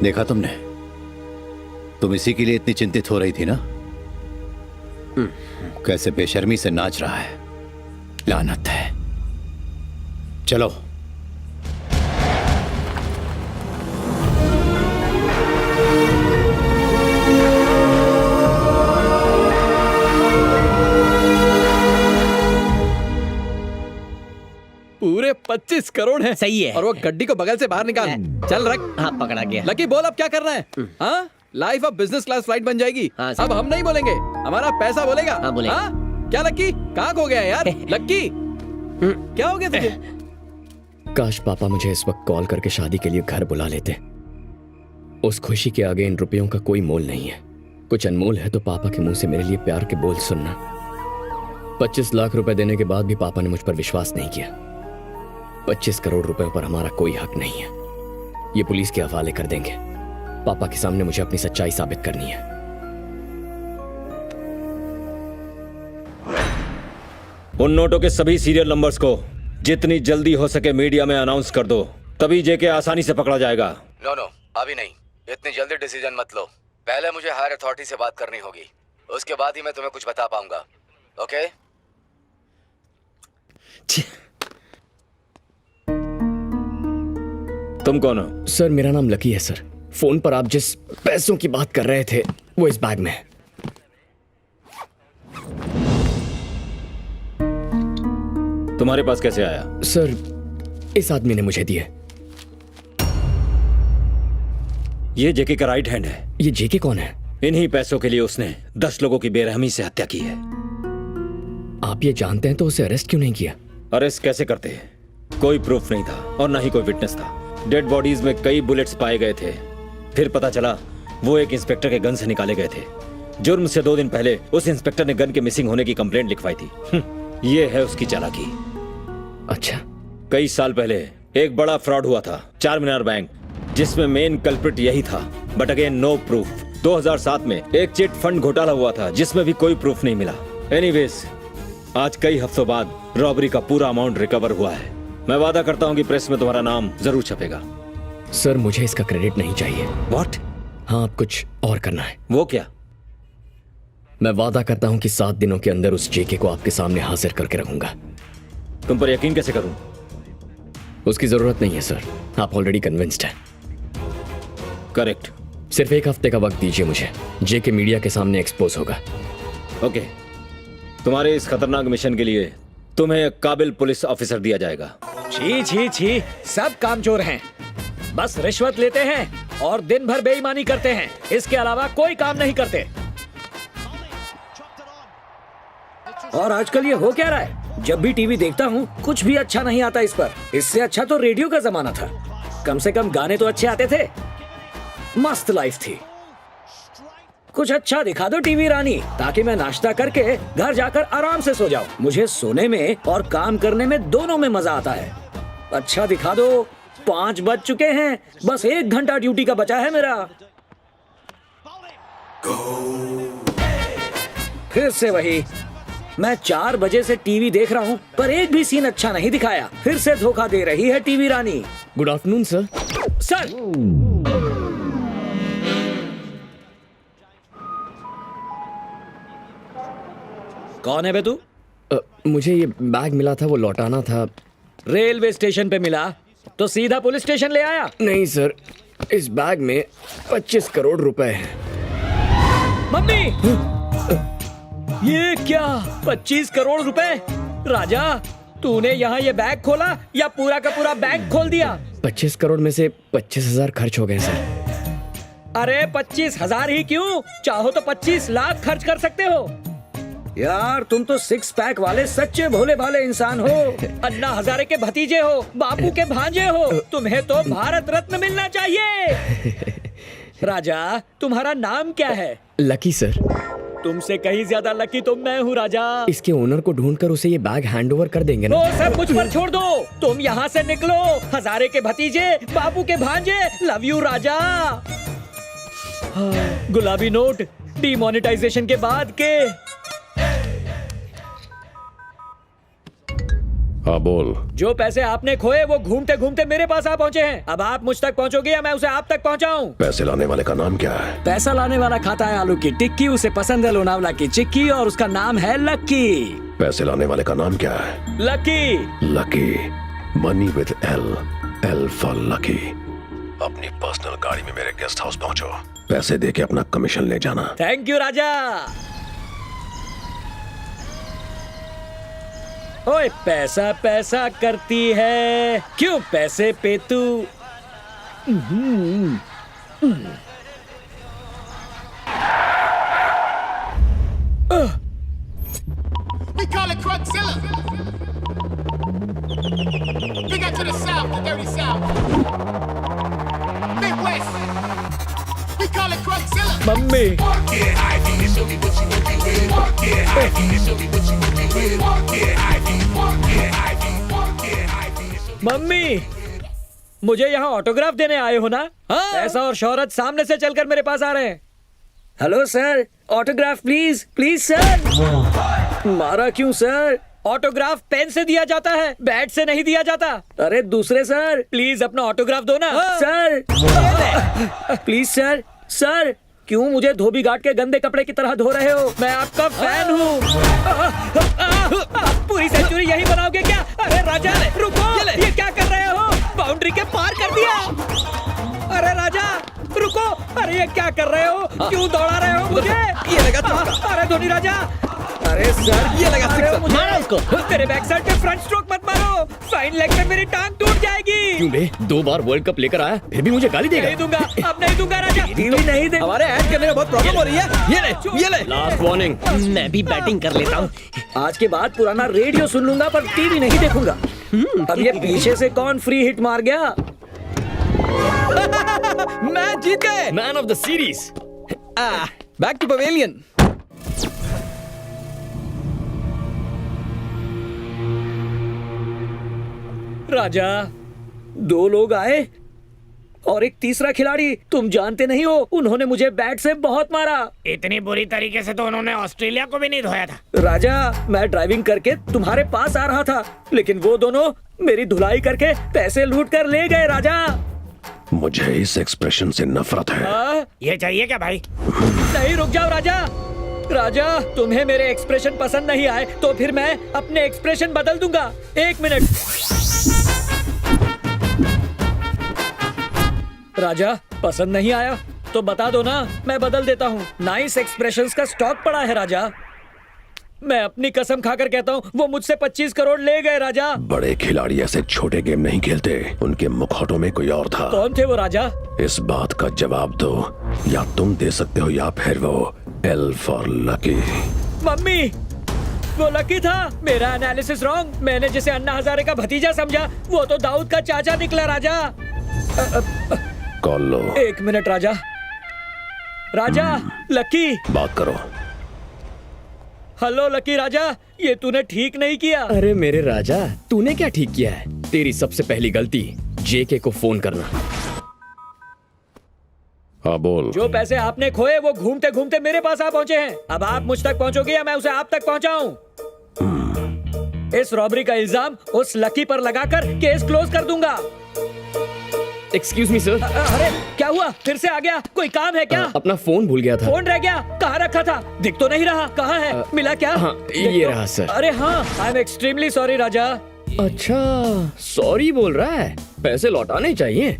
देखा तुमने, तुम इसी के लिए इतनी चिंतित हो रही थी ना? कैसे बेशर्मी से नाच रहा है। लानत है। चलो। पूरे 25 करोड़ है। सही है। और वो गड्डी को बगल से बाहर निकाल। चल रख। हाँ पकड़ा गया। लकी बोल अब क्या करना है? हाँ, लाइफ अब बिजनेस क्लास फ्लाइट बन जाएगी। हाँ, सही। अब हम नहीं बोलेंगे, हमारा पैसा बोलेगा। हाँ, बोलेगा। हाँ? क्या लक्की, कहाँ खो गया यार? लक्की क्या हो गया तुझे? काश पापा मुझे इस वक्त कॉल करके शादी के लिए घर बुला लेते। उस खुशी के आगे इन रुपयों का कोई मोल नहीं है। कुछ अनमोल है तो पापा के मुंह से मेरे लिए प्यार के बोल सुनना। 25 लाख रुपए देने के बाद भी पापा ने मुझ पर विश्वास नहीं किया। 25 करोड़ रुपए पर हमारा कोई हक नहीं है। ये पुलिस के हवाले कर देंगे। पापा के सामने मुझे अपनी सच्चाई साबित करनी है। उन नोटों के सभी सीरियल नंबर्स को जितनी जल्दी हो सके मीडिया में अनाउंस कर दो, तभी जेके आसानी से पकड़ा जाएगा। नो नो, अभी नहीं। इतनी जल्दी डिसीजन मत लो। पहले मुझे हायर अथॉरिटी से बात करनी होगी, उसके बाद ही मैं तुम्हें कुछ बता पाऊंगा। ओके? तुम कौन हो? सर मेरा नाम लकी है सर। फोन पर आप जिस पैसों की बात कर रहे थे वो इस बैग में है। तुम्हारे पास कैसे आया? सर इस आदमी ने मुझे दिए। ये जेके का राइट हैंड है। ये जेके कौन है? इन्हीं पैसों के लिए उसने 10 लोगों की बेरहमी से हत्या की है। आप ये जानते हैं तो उसे अरेस्ट क्यों नहीं किया? अरेस्ट कैसे करते हैं? कोई प्रूफ नहीं था और ना ही कोई विटनेस था। डेड बॉडीज में कई बुलेट्स पाए गए थे। फिर पता चला वो एक इंस्पेक्टर के गन से निकाले गए थे। जुर्म से 2 दिन पहले उस इंस्पेक्टर ने गन के मिसिंग होने की कंप्लेंट लिखवाई थी। ये है उसकी चालाकी। अच्छा। कई साल पहले एक बड़ा फ्रॉड हुआ था, चार मीनार बैंक, जिसमें मेन कल्प्रिट यही था, बट अगेन नो प्रूफ। 2007 में एक चिट फंड घोटाला हुआ था जिसमें भी कोई प्रूफ नहीं मिला। एनीवेज, आज कई हफ्तों बाद रॉबरी का पूरा अमाउंट रिकवर हुआ है। मैं वादा करता हूँ कि प्रेस में तुम्हारा नाम जरूर छपेगा। सर मुझे इसका क्रेडिट नहीं चाहिए। व्हाट? हाँ, अब कुछ और करना है। वो क्या? मैं वादा करता हूँ कि 7 दिनों के अंदर उस जेके को आपके सामने हाजिर करके रखूंगा। तुम पर यकीन कैसे करूं? उसकी जरूरत नहीं है सर, आप ऑलरेडी कन्विंस्ड हैं। करेक्ट। सिर्फ 1 हफ्ते का वक्त दीजिए मुझे, जेके मीडिया के सामने एक्सपोज होगा। ओके, तुम्हारे इस खतरनाक मिशन के लिए तुम्हें एक काबिल पुलिस ऑफिसर दिया जाएगा। छी छी छी, सब कामचोर हैं, बस रिश्वत लेते हैं और दिन भर बेईमानी करते हैं, इसके अलावा कोई काम नहीं करते। और आजकल ये हो क्या रहा है? जब भी टीवी देखता हूँ कुछ भी अच्छा नहीं आता इस पर। इससे अच्छा तो रेडियो का जमाना था, कम से कम गाने तो अच्छे आते थे, मस्त लाइफ थी। कुछ अच्छा दिखा दो टीवी रानी, ताकि मैं नाश्ता करके घर जाकर आराम से सो जाऊं। मुझे सोने में और काम करने में दोनों में मजा आता है। अच्छा दिखा दो। 5 बज चुके हैं, बस 1 घंटा ड्यूटी का बचा है मेरा। फिर से वही, मैं 4 बजे से टीवी देख रहा हूँ पर एक भी सीन अच्छा नहीं दिखाया। फिर से धोखा दे रही है टीवी रानी। Good afternoon sir. सर, कौन है बे तू? मुझे ये बैग मिला था, वो लौटाना था। रेलवे स्टेशन पे मिला तो सीधा पुलिस स्टेशन ले आया? नहीं सर, इस बैग में 25 करोड़ रुपए हैं। मम्मी, ये क्या? 25 करोड़ रुपए? राजा, तूने यहाँ ये बैग खोला या पूरा का पूरा बैंक खोल दिया? 25 करोड़ में से 25,000 खर्च हो गए सर। अरे 25,000 ही क्यों, चाहो तो 25 लाख खर्च कर सकते हो। यार तुम तो 6 पैक वाले सच्चे भोले भाले इंसान हो। अन्ना हजारे के भतीजे हो, बापू के भांजे हो, तुम्हें तो भारत रत्न मिलना चाहिए। राजा, तुम्हारा नाम क्या है? Lucky sir. तुमसे कहीं ज्यादा लकी तो मैं हूँ राजा। इसके ओनर को ढूंढकर उसे ये बैग हैंड ओवर कर देंगे ना। वो सब मुझ पर छोड़ दो, तुम यहाँ से निकलो। हजारे के भतीजे, बापू के भांजे, लव यू राजा। गुलाबी नोट डीमोनेटाइजेशन के बाद के। हाँ बोल। जो पैसे आपने खोए वो घूमते घूमते मेरे पास आ पहुँचे हैं। अब आप मुझ तक पहुँचोगे या मैं उसे आप तक पहुँचाऊँ? पैसे लाने वाले का नाम क्या है? पैसा लाने वाला खाता है आलू की टिक्की, उसे पसंद है लोनावला की चिक्की और उसका नाम है लक्की। पैसे लाने वाले का नाम क्या है? Lucky. Lucky. Money with L, L for lucky. अपनी पर्सनल गाड़ी में मेरे गेस्ट हाउस पहुंचो। पैसे दे के अपना कमीशन ले जाना। थैंक यू राजा। ओए पैसा पैसा करती है, क्यों पैसे पे तू। We call it Crugzilla. Big up to the South, the dirty South. Midwest. We call it Crugzilla. Mummy. Mummy, मुझे यहाँ ऑटोग्राफ देने आए हो ना? हाँ। पैसा और शोहरत सामने से चलकर मेरे पास आ रहे हैं। Hello sir, autograph please, please sir. मारा क्यों सर? ऑटोग्राफ पेन से दिया जाता है, बैट से नहीं दिया जाता। अरे दूसरे सर, प्लीज अपना ऑटोग्राफ दो ना। हाँ। Sir please sir. सर क्यों मुझे धोबी घाट के गंदे कपड़े की तरह धो रहे हो? मैं आपका फैन हूँ। पूरी सेंचुरी यही बनाओगे क्या? अरे राजा रुको, ये क्या कर रहे हो? बाउंड्री के पार कर दिया। अरे राजा रुको, अरे ये क्या कर रहे हो? क्यों दौड़ा रहे हो मुझे? ये लगा चौका। अरे धोनी राजा। अरे सर ये लगा सिक्सर। मारो उसको। तेरे बैक साइड पे फ्रंट स्ट्रोक मत मारो, फाइन लेग पे मेरी टांग टूट जाएगी। क्यों बे, 2 बार वर्ल्ड कप लेकर आया फिर भी मुझे गाली देगा? नहीं दूंगा, अब नहीं दूंगा राजा। टीवी नहीं दे। हमारे ऐड करने में बहुत प्रॉब्लम हो रही है। ये ले। Last warning. मैं भी बैटिंग कर लेता हूँ। आज के बाद पुराना रेडियो सुन लूंगा पर टीवी नहीं देखूंगा। अब ये पीछे से कौन फ्री हिट मार गया? मैच जीत गए। Man of the series. Back to pavilion. Raja, 2 लोग आए और एक तीसरा खिलाड़ी। तुम जानते नहीं हो, उन्होंने मुझे बैट से बहुत मारा। इतनी बुरी तरीके से तो उन्होंने ऑस्ट्रेलिया को भी नहीं धोया था। राजा, मैं ड्राइविंग करके तुम्हारे पास आ रहा था, लेकिन वो दोनों मेरी धुलाई करके पैसे लूट कर ले गए। राजा मुझे इस एक्सप्रेशन से नफरत है। ये चाहिए क्या भाई? नहीं, रुक जाओ राजा। राजा, तुम्हें मेरे एक्सप्रेशन पसंद नहीं आए तो फिर मैं अपने एक्सप्रेशन बदल दूंगा। 1 मिनट। राजा, पसंद नहीं आया तो बता दो ना, मैं बदल देता हूँ। नाइस एक्सप्रेशंस का स्टॉक पड़ा है राजा। मैं अपनी कसम खाकर कहता हूँ, वो मुझसे 25 करोड़ ले गए राजा। बड़े खिलाड़ी ऐसे छोटे गेम नहीं खेलते। उनके मुखौटों में कोई और था। कौन थे वो राजा? इस बात का जवाब दो, या तुम दे सकते हो या फिर वो। L for lucky. मम्मी, वो लकी था। मेरा एनालिसिस रॉन्ग। मैंने जिसे अन्ना हजारे का भतीजा समझा, वो तो दाऊद का चाचा निकला राजा। कॉल लो। 1 मिनट राजा। राजा, लकी। बात करो। हेलो लकी राजा, ये तूने ठीक नहीं किया। अरे मेरे राजा, तूने क्या ठीक किया है? तेरी सबसे पहली गलती जेके को फोन करना। हाँ बोल। जो पैसे आपने खोए वो घूमते घूमते मेरे पास आ पहुँचे हैं। अब आप मुझ तक पहुँचोगे या मैं उसे आप तक पहुँचाऊं? इस रॉबरी का इल्जाम उस लकी पर लगाकर केस क्लोज कर दूंगा। Excuse me sir. अरे क्या हुआ? फिर से आ गया? कोई काम है क्या? अपना फोन भूल गया था। फोन रह गया? कहाँ रखा था? दिख तो नहीं रहा। कहाँ है? मिला क्या? हाँ, ये रहा सर। अरे हाँ, आई एम एक्सट्रीमली सॉरी राजा। अच्छा, सॉरी बोल रहा है। पैसे लौटाने चाहिए।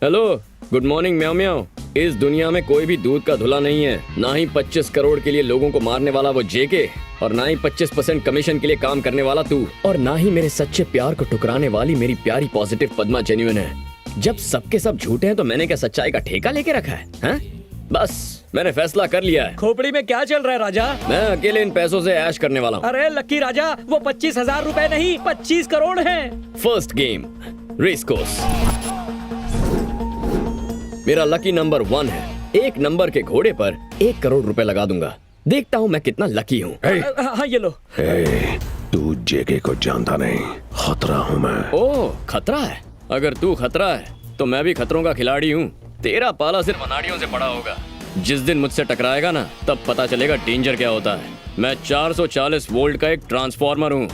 हेलो, गुड मॉर्निंग म्याओ म्याओ। इस दुनिया में कोई भी दूध का धुला नहीं है। ना ही 25 करोड़ के लिए लोगों को मारने वाला वो जेके, और ना ही 25% कमीशन के लिए काम करने वाला तू, और ना ही मेरे सच्चे प्यार को ठुकराने वाली मेरी प्यारी पॉजिटिव पद्मा जेन्युइन है। जब सबके सब झूठे हैं तो मैंने क्या सच्चाई का ठेका लेके रखा है? हाँ? बस मैंने फैसला कर लिया है। खोपड़ी में क्या चल रहा है राजा? मैं अकेले इन पैसों से ऐश करने वाला हूँ। अरे लकी राजा, वो 25,000 रुपए नहीं 25 करोड़ हैं। First game race course. मेरा लकी नंबर 1 है। एक नंबर के घोड़े पर 1 करोड़ रुपए लगा दूंगा। देखता हूँ मैं कितना लकी हूँ। हाँ ये लो। तू जेके को जानता नहीं, खतरा हूँ मैं। ओह खतरा है? अगर तू खतरा है तो मैं भी खतरों का खिलाड़ी हूँ। तेरा पाला सिर्फ अनाड़ियों से पड़ा होगा। जिस दिन मुझसे टकराएगा ना, तब पता चलेगा डेंजर क्या होता है। मैं 440 वोल्ट का एक ट्रांसफॉर्मर हूँ।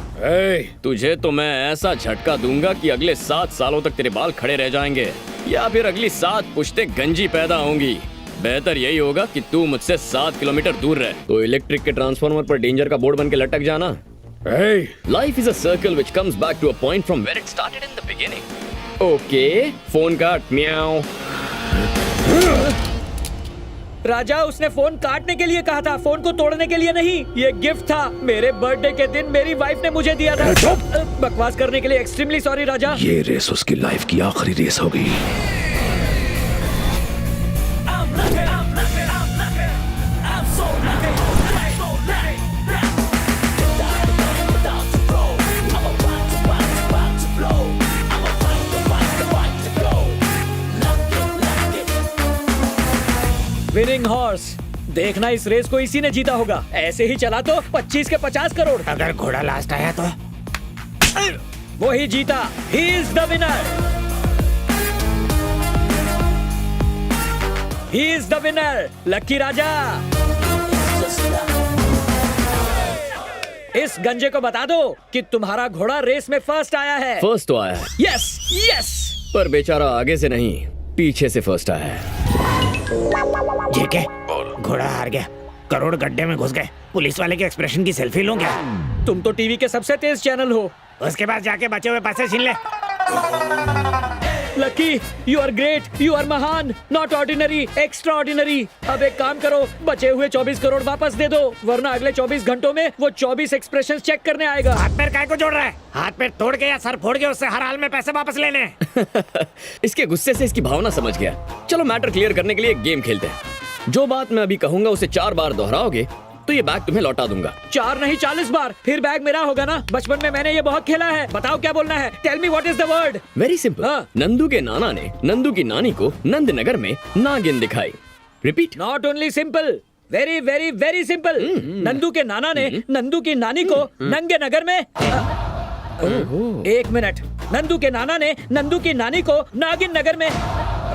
तुझे तो मैं ऐसा झटका दूंगा कि अगले 7 सालों तक तेरे बाल खड़े रह जाएंगे, या फिर अगली 7 पुश्तें गंजी पैदा होंगी। बेहतर यही होगा कि तू मुझसे 7 किलोमीटर दूर रहे। तो इलेक्ट्रिक के ट्रांसफॉर्मर पर डेंजर का बोर्ड बन के लटक जाना। Life is a circle which comes back to a point from where it started in the beginning. Okay, phone काट। म्याऊ। राजा, उसने फोन काटने के लिए कहा था, फोन को तोड़ने के लिए नहीं। ये गिफ्ट था, मेरे बर्थडे के दिन मेरी वाइफ ने मुझे दिया था। बकवास करने के लिए एक्सट्रीमली सॉरी राजा। ये रेस उसकी लाइफ की आखिरी रेस होगी। Winning horse. देखना इस रेस को इसी ने जीता होगा। ऐसे ही चला तो 25 के 50 करोड़। अगर घोड़ा लास्ट आया तो वो ही जीता। He is the winner. He is the winner. Lucky Raja, इस गंजे को बता दो कि तुम्हारा घोड़ा रेस में फर्स्ट आया है। फर्स्ट तो आया है। Yes yes. पर बेचारा आगे से नहीं, पीछे से फर्स्ट आया है। जेके, घोड़ा हार गया। करोड़ गड्ढे में घुस गए। पुलिस वाले के एक्सप्रेशन की सेल्फी लूं क्या? तुम तो टीवी के सबसे तेज चैनल हो। उसके बाद जाके बचे हुए पैसे छीन ले। Lucky, you are great, you are महान, नॉट ऑर्डिनरी, एक्स्ट्रा ऑर्डिनरी। अब एक काम करो, बचे हुए 24 करोड़ वापस दे दो, वरना अगले 24 घंटों में वो 24 एक्सप्रेशन चेक करने आएगा। हाथ पैर काय को जोड़ रहा है? हाथ पैर तोड़ के या सर फोड़ के उससे हर हाल में पैसे वापस लेने। इसके गुस्से से इसकी भावना समझ गया। चलो मैटर क्लियर करने के लिए एक गेम खेलते हैं। जो बात मैं अभी कहूंगा उसे 4 बार दोहराओगे तो ये बैग तुम्हें लौटा दूंगा। 4 नहीं 40 बार। फिर बैग मेरा होगा ना? बचपन में मैंने ये बहुत खेला है। बताओ क्या बोलना है? Tell me what is the word. Very simple. Nandu के नाना ने नंदू की नानी को नंदनगर में नागिन दिखाई। Repeat. Not only simple, very very very simple. Nandu के नाना ने नंदू की नानी को नंगे नगर में। एक मिनट। नंदू के नाना ने नंदू की नानी को नागिन नगर में।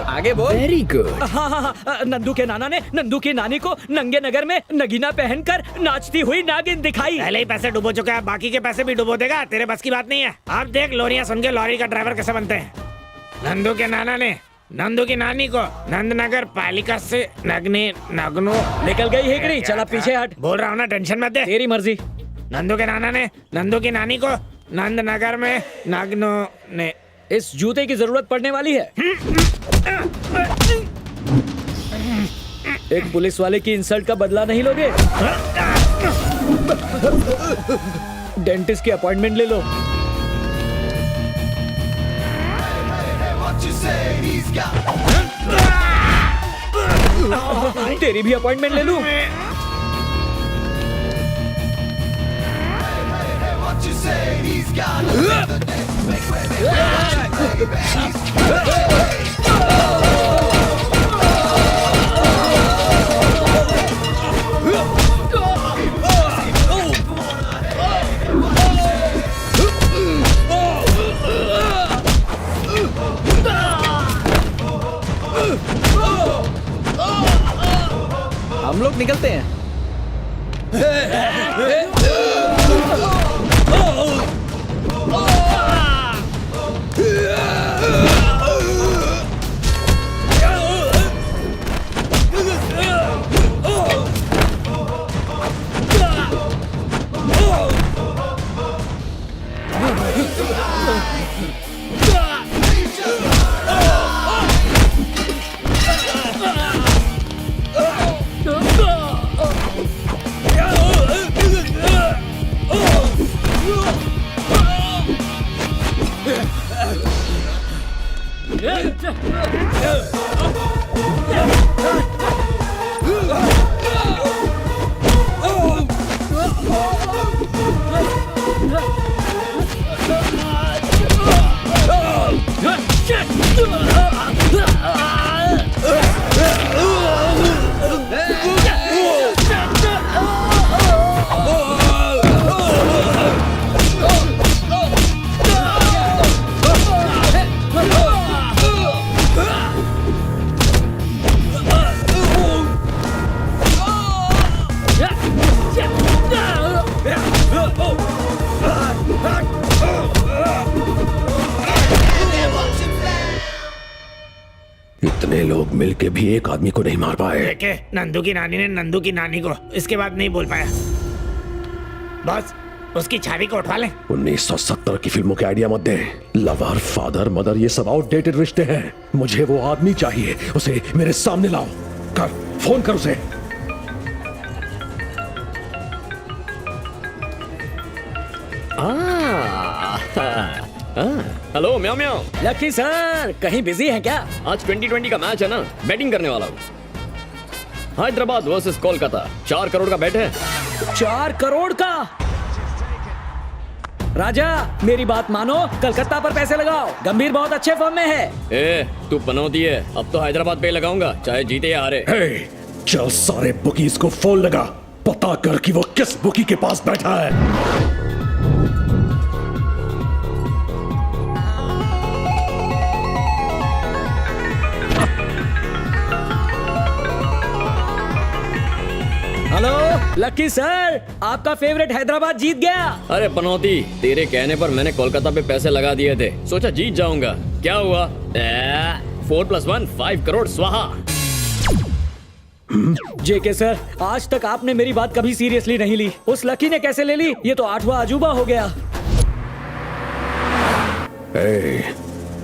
आगे बोल। Very good. हाँ हाँ हाँ। नंदू के नाना ने नंदू की नानी को नंगे नगर में नगीना पहनकर नाचती हुई नागिन दिखाई। पहले ही पैसे डुबो चुका है, बाकी के पैसे भी डुबो देगा। तेरे बस की बात नहीं है। अब देख लोरियां सुन के लॉरी का ड्राइवर कैसे बनते हैं। नंदू के नाना ने नंदू की नानी को नंदनगर पालिका से नगने नगनो। निकल गई हेकड़ी, चला पीछे हट। बोल रहा हूँ ना, टेंशन मत दे। तेरी मर्जी। नंदू के नाना ने नंदू की नानी को नंदनगर में नगनो ने। इस जूते की जरूरत पड़ने वाली है। एक पुलिस वाले की इंसल्ट का बदला नहीं लोगे? डेंटिस्ट की अपॉइंटमेंट ले लो। तेरी भी अपॉइंटमेंट ले लूं? हम लोग निकलते हैं। इतने लोग मिलके भी एक आदमी को नहीं मार पाए। देखे, नंदू की नानी ने नंदू की नानी को इसके बाद नहीं बोल पाया। बस उसकी छवि को उठवा लें। 1970 की फिल्मों के आइडिया मत दें। लवर, फादर, मदर, ये सब आउटडेटेड रिश्ते हैं। मुझे वो आदमी चाहिए, उसे मेरे सामने लाओ। फोन कर उसे। हेलो म्याओ म्याओ। लकी सर, कहीं बिजी है क्या? आज 2020 का मैच है ना, बैटिंग करने वाला हूँ। हैदराबाद वर्सेस कोलकाता, 4 करोड़ का बैट है। 4 करोड़ का? राजा, मेरी बात मानो, कलकत्ता पर पैसे लगाओ। गंभीर बहुत अच्छे फॉर्म में है। ए, तू पनौती है। अब तो हैदराबाद पे लगाऊंगा, चाहे जीते या हारे। चल सारे बुकीज को फोन लगा, पता कर कि वो किस बुकी के पास बैठा है। हेलो लकी सर, आपका फेवरेट हैदराबाद जीत गया। अरे पनौती, तेरे कहने पर मैंने कोलकाता पे पैसे लगा दिए थे, सोचा जीत जाऊंगा। क्या हुआ? 4 + 1 5 करोड़ स्वाहा। जेके सर, आज तक आपने मेरी बात कभी सीरियसली नहीं ली। उस लकी ने कैसे ले ली? ये तो 8वां अजूबा हो गया।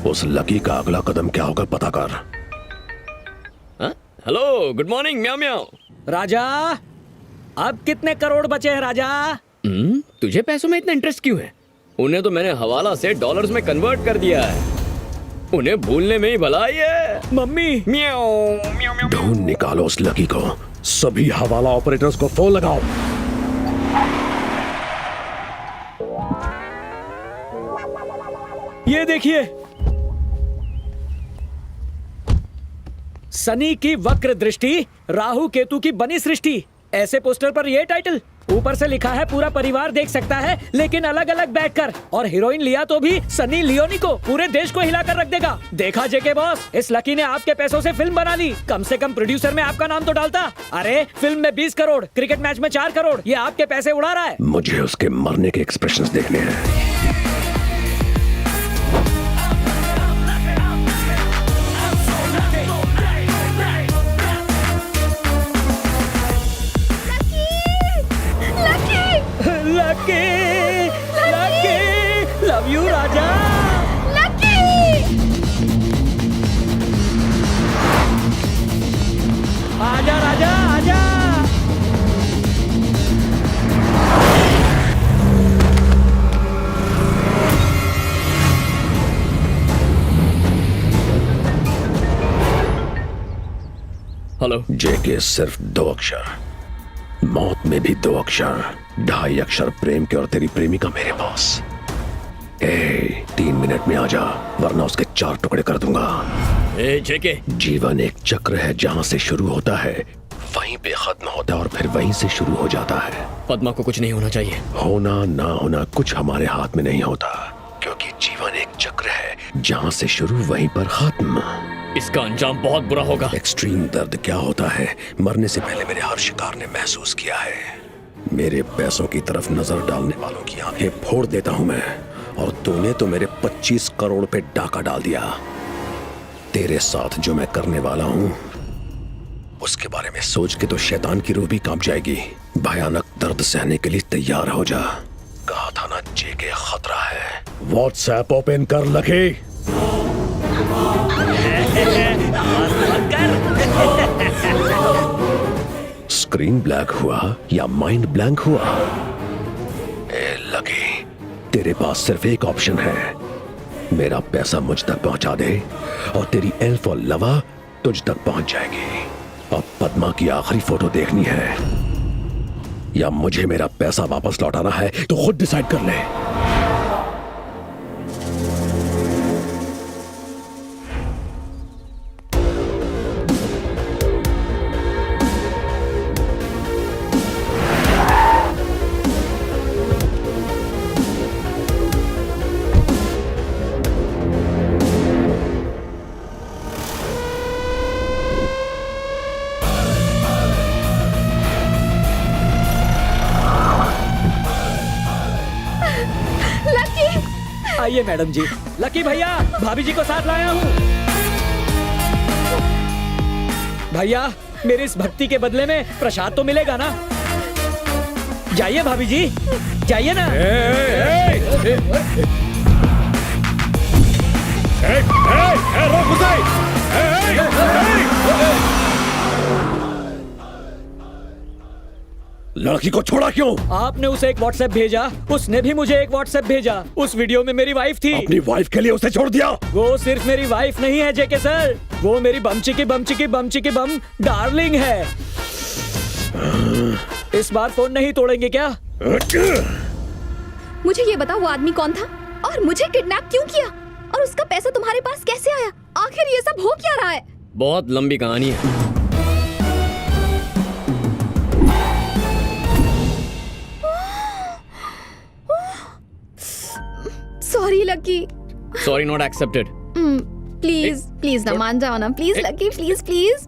उस लकी का अगला कदम क्या होगा पता कर। हेलो, गुड मॉर्निंग म्याओ म्याओ। राजा, अब कितने करोड़ बचे हैं राजा? तुझे पैसों में इतना इंटरेस्ट क्यों है? उन्हें तो मैंने हवाला से डॉलर्स में कन्वर्ट कर दिया है। उन्हें भूलने में ही भलाई है। मम्मी। म्याओ। ढूंढ निकालो उस लकी को। सभी हवाला ऑपरेटर्स को फोन लगाओ। ये देखिए, सनी की वक्र दृष्टि, राहु केतु की बनी सृष्टि। ऐसे पोस्टर पर ये टाइटल। ऊपर से लिखा है पूरा परिवार देख सकता है, लेकिन अलग अलग बैठकर। और हीरोइन लिया तो भी सनी लियोनी को, पूरे देश को हिलाकर रख देगा। देखा जेके बॉस, इस लकी ने आपके पैसों से फिल्म बना ली। कम से कम प्रोड्यूसर में आपका नाम तो डालता। अरे फिल्म में 20 करोड़, क्रिकेट मैच में 4 करोड़, ये आपके पैसे उड़ा रहा है। मुझे उसके मरने के एक्सप्रेशंस देखने हैं। Lucky, lucky, love you Raja. Lucky! आजा राजा, आजा। हेलो। जेके सिर्फ 2 अक्षर, मौत में भी 2 अक्षर, 2.5 अक्षर प्रेम के और तेरी प्रेमिका मेरे पास। 3 मिनट में आ जा, वरना उसके 4 टुकड़े कर दूंगा। जेके, जीवन एक चक्र है, जहाँ से शुरू होता है वहीं पे खत्म होता है और फिर वहीं से शुरू हो जाता है। पद्मा को कुछ नहीं होना चाहिए। होना ना होना कुछ हमारे हाथ में नहीं होता, क्योंकि जीवन एक चक्र है, जहाँ से शुरू वहीं पर खत्म। इसका अंजाम बहुत बुरा होगा। एक्सट्रीम दर्द क्या होता है, मरने से पहले मेरे हर शिकार ने महसूस किया है। मेरे पैसों की तरफ नजर डालने वालों की आंखें फोड़ देता हूं मैं, और तूने तो मेरे 25 करोड़ पे डाका डाल दिया। तेरे साथ जो मैं करने वाला हूं, उसके बारे में सोच के तो शैतान की रूह भी कांप जाएगी। भयानक दर्द सहने के लिए तैयार हो जा। कहा था ना जेके खतरा है। व्हाट्सएप ओपन कर लगे। स्क्रीन ब्लैक हुआ या माइंड ब्लैंक हुआ? लगे, तेरे पास सिर्फ एक ऑप्शन है। मेरा पैसा मुझ तक पहुंचा दे और तेरी एल्फ और लवा तुझ तक पहुंच जाएगी। अब पद्मा की आखिरी फोटो देखनी है या मुझे मेरा पैसा वापस लौटाना है, तो खुद डिसाइड कर ले। आइए मैडम जी। लकी भैया, भाभी जी को साथ लाया हूँ। भैया मेरी इस भक्ति के बदले में प्रसाद तो मिलेगा ना? जाइए भाभी जी, जाइए ना। लड़की को छोड़ा क्यों? आपने उसे एक व्हाट्सएप भेजा, उसने भी मुझे एक व्हाट्सएप भेजा। उस वीडियो में मेरी वाइफ थी। अपनी वाइफ के लिए उसे छोड़ दिया? वो सिर्फ मेरी वाइफ नहीं है जेके सर, वो मेरी बम चिकी बम चिकी बम चिकी बम डार्लिंग है। इस बार फोन नहीं तोड़ेंगे क्या? मुझे ये बताओ वो आदमी कौन था और मुझे किडनैप क्यों किया और उसका पैसा तुम्हारे पास कैसे आया? आखिर ये सब हो क्या रहा है? बहुत लंबी कहानी है। Sorry lucky. Sorry not accepted. Please please ना मान जाओ ना, प्लीज लकी, प्लीज प्लीज।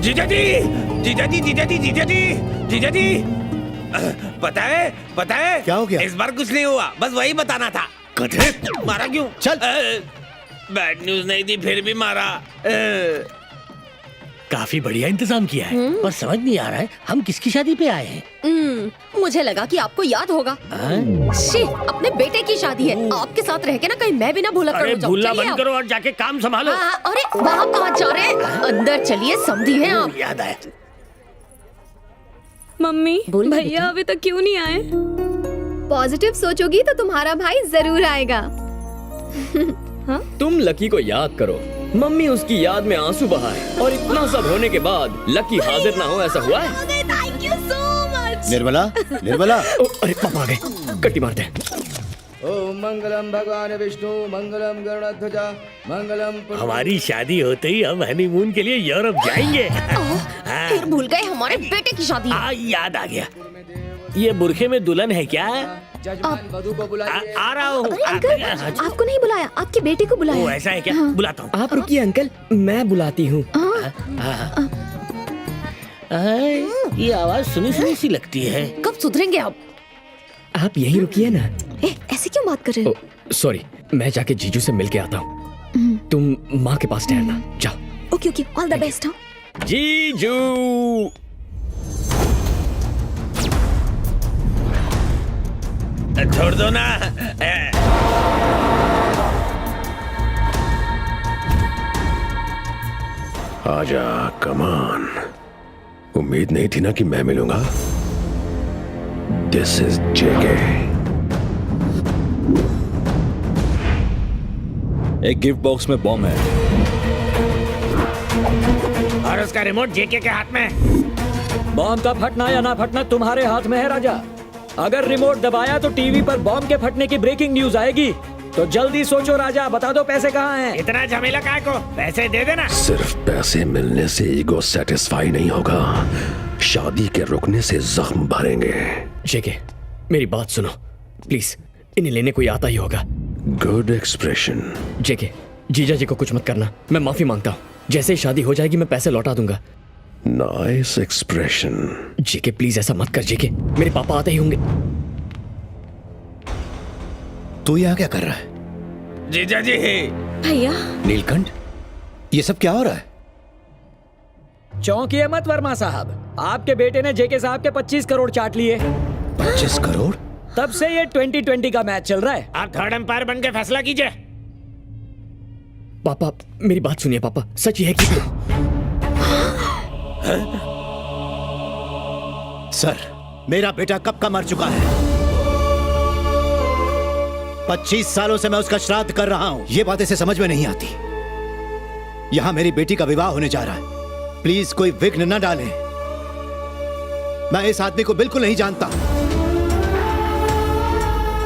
जीजा जी, जीजा जी, जीजा जी, जीजा जी, जीजा जी, पता है क्या हो गया? इस बार कुछ नहीं हुआ, बस वही बताना था। मारा क्यों? चल। बैड न्यूज नहीं थी फिर भी मारा। काफी बढ़िया इंतजाम किया है, पर समझ नहीं आ रहा है हम किसकी शादी पे आए हैं। मुझे लगा कि आपको याद होगा। शी, अपने बेटे की शादी है, आपके साथ रह के ना कहीं मैं भी ना भूला करूं। भूलना बंद करो और जाके काम संभालो। अरे वहाँ कहाँ जा रहे हैं? अंदर चलिए, समझी हैं आप। याद आया। मम्मी भैया अभी तक क्यों नहीं आए? पॉजिटिव सोचोगी तो तुम्हारा भाई जरूर आएगा। तुम लकी को याद करो, मम्मी उसकी याद में आंसू बहाए और इतना सब होने के बाद लकी हाजिर ना हो, ऐसा हुआ है? Thank you so much. Nirmala, Nirmala. अरे पापा आ गए, कट्टी मारते हैं। ओम मंगलम भगवान विष्णु, मंगलम गरुड़ध्वजा, मंगलम। हमारी शादी होते ही हम हनीमून के लिए यूरोप जाएंगे। फिर भूल गए हमारे बेटे की शादी। याद आ गया। ये बुरखे में दुल्हन है क्या? जजमान वधू को बुलाइए। आ रहा हूँ। अंकल, आपको नहीं बुलाया, आपके बेटे को बुलाया। ऐसा है क्या? बुलाता हूँ। आप रुकिए अंकल, मैं बुलाती हूँ। ये आवाज सुनी सुनी सी लगती है। कब सुधरेंगे आप? आप यहीं रुकिए ना। ऐसे क्यों बात कर रहे हो? सॉरी, मैं जाके जीजू से मिल के आता हूँ। तुम माँ के पास ठहरना, जाओ। Okay okay, all the best. जीजू। छोड़ दो ना। आजा, कमान। उम्मीद नहीं थी ना कि मैं मिलूंगा। दिस इज जेके। एक गिफ्ट बॉक्स में बॉम्ब है और उसका रिमोट जेके के हाथ में। बॉम्ब का फटना या ना फटना तुम्हारे हाथ में है राजा। अगर रिमोट दबाया तो टीवी पर बॉम्ब के फटने की ब्रेकिंग न्यूज आएगी। तो जल्दी सोचो राजा, बता दो पैसे कहाँ हैं? इतना झमेला काय को? पैसे दे देना। सिर्फ पैसे मिलने से ईगो सेटिस्फाई नहीं होगा, शादी के रुकने से जख्म भरेंगे। जेके, मेरी बात सुनो प्लीज, इन्हें लेने कोई आता ही होगा। Good expression. जेके, जीजा जी को कुछ मत करना, मैं माफी मांगता हूँ। जैसे ही शादी हो जाएगी मैं पैसे लौटा दूंगा। Nice expression. जेके प्लीज ऐसा मत कर जेके, मेरे पापा आते ही होंगे। तू यहाँ क्या कर रहा है? जीजा जी। भैया नीलकंठ, ये सब क्या हो रहा है? चौंकिए मत वर्मा साहब, आपके बेटे ने जेके साहब के 25 करोड़ चाट लिए। 25 करोड़? तब से ये 2020 का मैच चल रहा है। आप थर्ड एम्पायर बन के फैसला कीजिए। पापा मेरी बात सुनिए, पापा सच ये है कि सर, मेरा बेटा कब का मर चुका है। 25 सालों से मैं उसका श्राद्ध कर रहा हूं। ये बात इसे समझ में नहीं आती। यहां मेरी बेटी का विवाह होने जा रहा है, प्लीज कोई विघ्न न डालें। मैं इस आदमी को बिल्कुल नहीं जानता।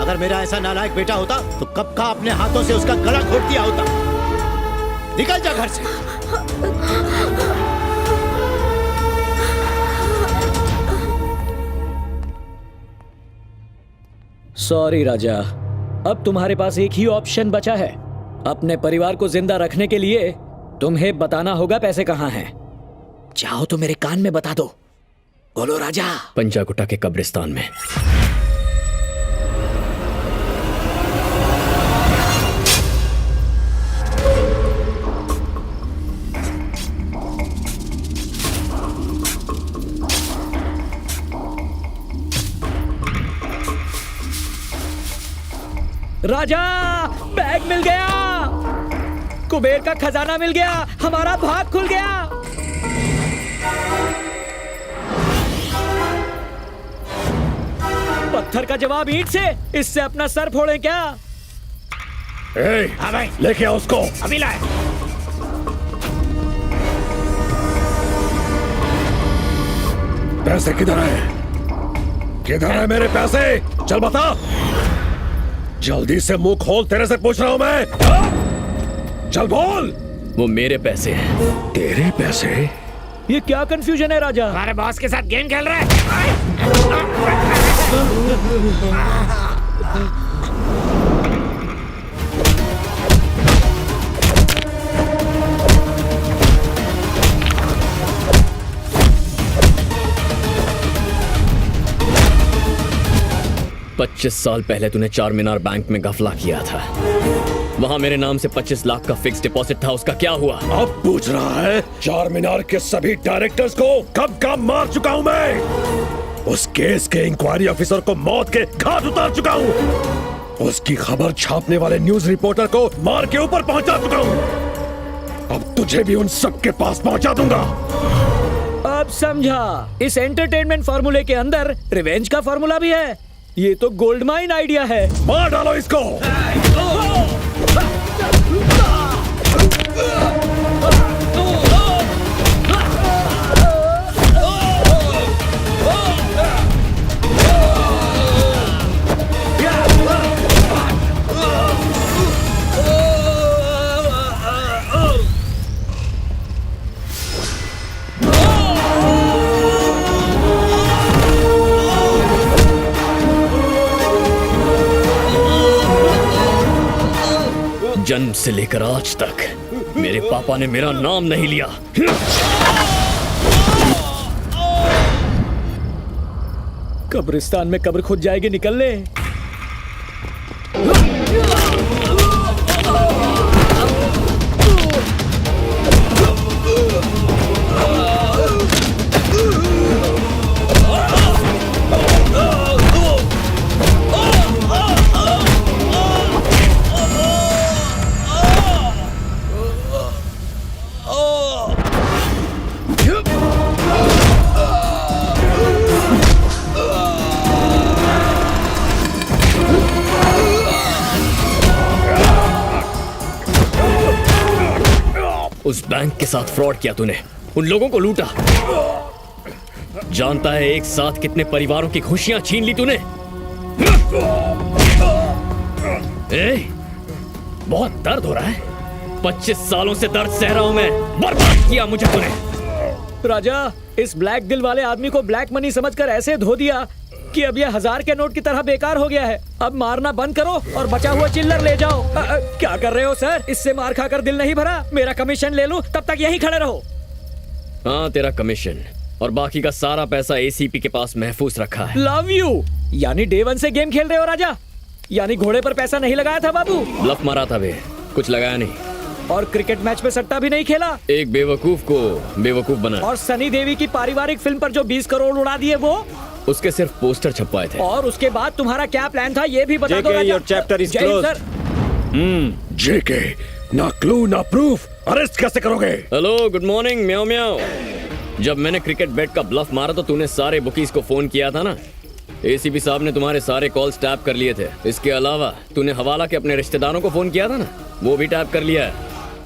अगर मेरा ऐसा नालायक बेटा होता तो कब का अपने हाथों से उसका गला घोट दिया होता। निकल जा घर से। सॉरी राजा, अब तुम्हारे पास एक ही ऑप्शन बचा है। अपने परिवार को जिंदा रखने के लिए तुम्हें बताना होगा पैसे कहाँ हैं। चाहो तो मेरे कान में बता दो। बोलो राजा। पंजागुट्टा के कब्रिस्तान में। राजा, बैग मिल गया, कुबेर का खजाना मिल गया, हमारा भाग खुल गया। पत्थर का जवाब ईंट से, इससे अपना सर फोड़े क्या? हाँ भाई, लेके आओ उसको। अभी लाए। पैसे किधर है? किधर है मेरे पैसे? चल बता, जल्दी से मुंह खोल, तेरे से पूछ रहा हूं मैं। चल बोल। वो मेरे पैसे हैं। तेरे पैसे? ये क्या कंफ्यूजन है राजा? हमारे बॉस के साथ गेम खेल रहा है। 25 साल पहले तूने चार मीनार बैंक में गफला किया था। वहां मेरे नाम से 25 लाख का फिक्स डिपॉजिट था, उसका क्या हुआ? अब पूछ रहा है? चार मीनार के सभी डायरेक्टर्स को कब का मार चुका हूं मैं। उस केस के इंक्वायरी ऑफिसर को मौत के घाट उतार चुका हूं। उसकी खबर छापने वाले न्यूज रिपोर्टर को मार के ऊपर पहुंचा चुका हूं। अब तुझे भी उन सब के पास पहुंचा दूंगा। अब समझा, इस एंटरटेनमेंट फार्मूले के अंदर रिवेंज का फार्मूला भी है। ये तो गोल्ड माइन आइडिया है। मार डालो इसको। जन्म से लेकर आज तक मेरे पापा ने मेरा नाम नहीं लिया। कब्रिस्तान में कब्र खुद जाएगी, निकल ले। उस बैंक के साथ फ्रॉड किया तूने, उन लोगों को लूटा। जानता है एक साथ कितने परिवारों की खुशियां छीन ली तूने। बहुत दर्द हो रहा है। 25 सालों से दर्द सह रहा हूं मैं। बर्बाद किया मुझे तूने। राजा, इस ब्लैक दिल वाले आदमी को ब्लैक मनी समझकर ऐसे धो दिया कि अब ये 1000 के नोट की तरह बेकार हो गया है। अब मारना बंद करो और बचा हुआ चिल्लर ले जाओ। क्या कर रहे हो सर? इससे मार खाकर दिल नहीं भरा। मेरा कमीशन ले लूं, तब तक यहीं खड़े रहो। हाँ, तेरा कमीशन और बाकी का सारा पैसा एसीपी के पास महफूज रखा है। Love you. यानी डे 1 से गेम खेल रहे हो राजा? यानी घोड़े पर पैसा नहीं लगाया था बाबू? ब्लफ मारा था बे, कुछ लगाया नहीं। और क्रिकेट मैच में सट्टा भी नहीं खेला? एक बेवकूफ को बेवकूफ बना। और सनी देवी की पारिवारिक फिल्म पर जो 20 करोड़ उड़ा दिए वो? उसके सिर्फ पोस्टर छपवाए थे। और उसके बाद तुम्हारा क्या प्लान था ये भी बता दो राजा। Your chapter is closed. JK, ना क्लू ना प्रूफ, अरेस्ट कैसे करोगे? Hello, good morning meow meow. जब मैंने क्रिकेट बैट का ब्लफ मारा तो तूने सारे बुकीज को फोन किया था ना। एसीपी साहब ने तुम्हारे सारे कॉल्स टैप कर लिए थे। इसके अलावा तूने हवाला के अपने रिश्तेदारों को फोन किया था ना, वो भी टैप कर लिया है।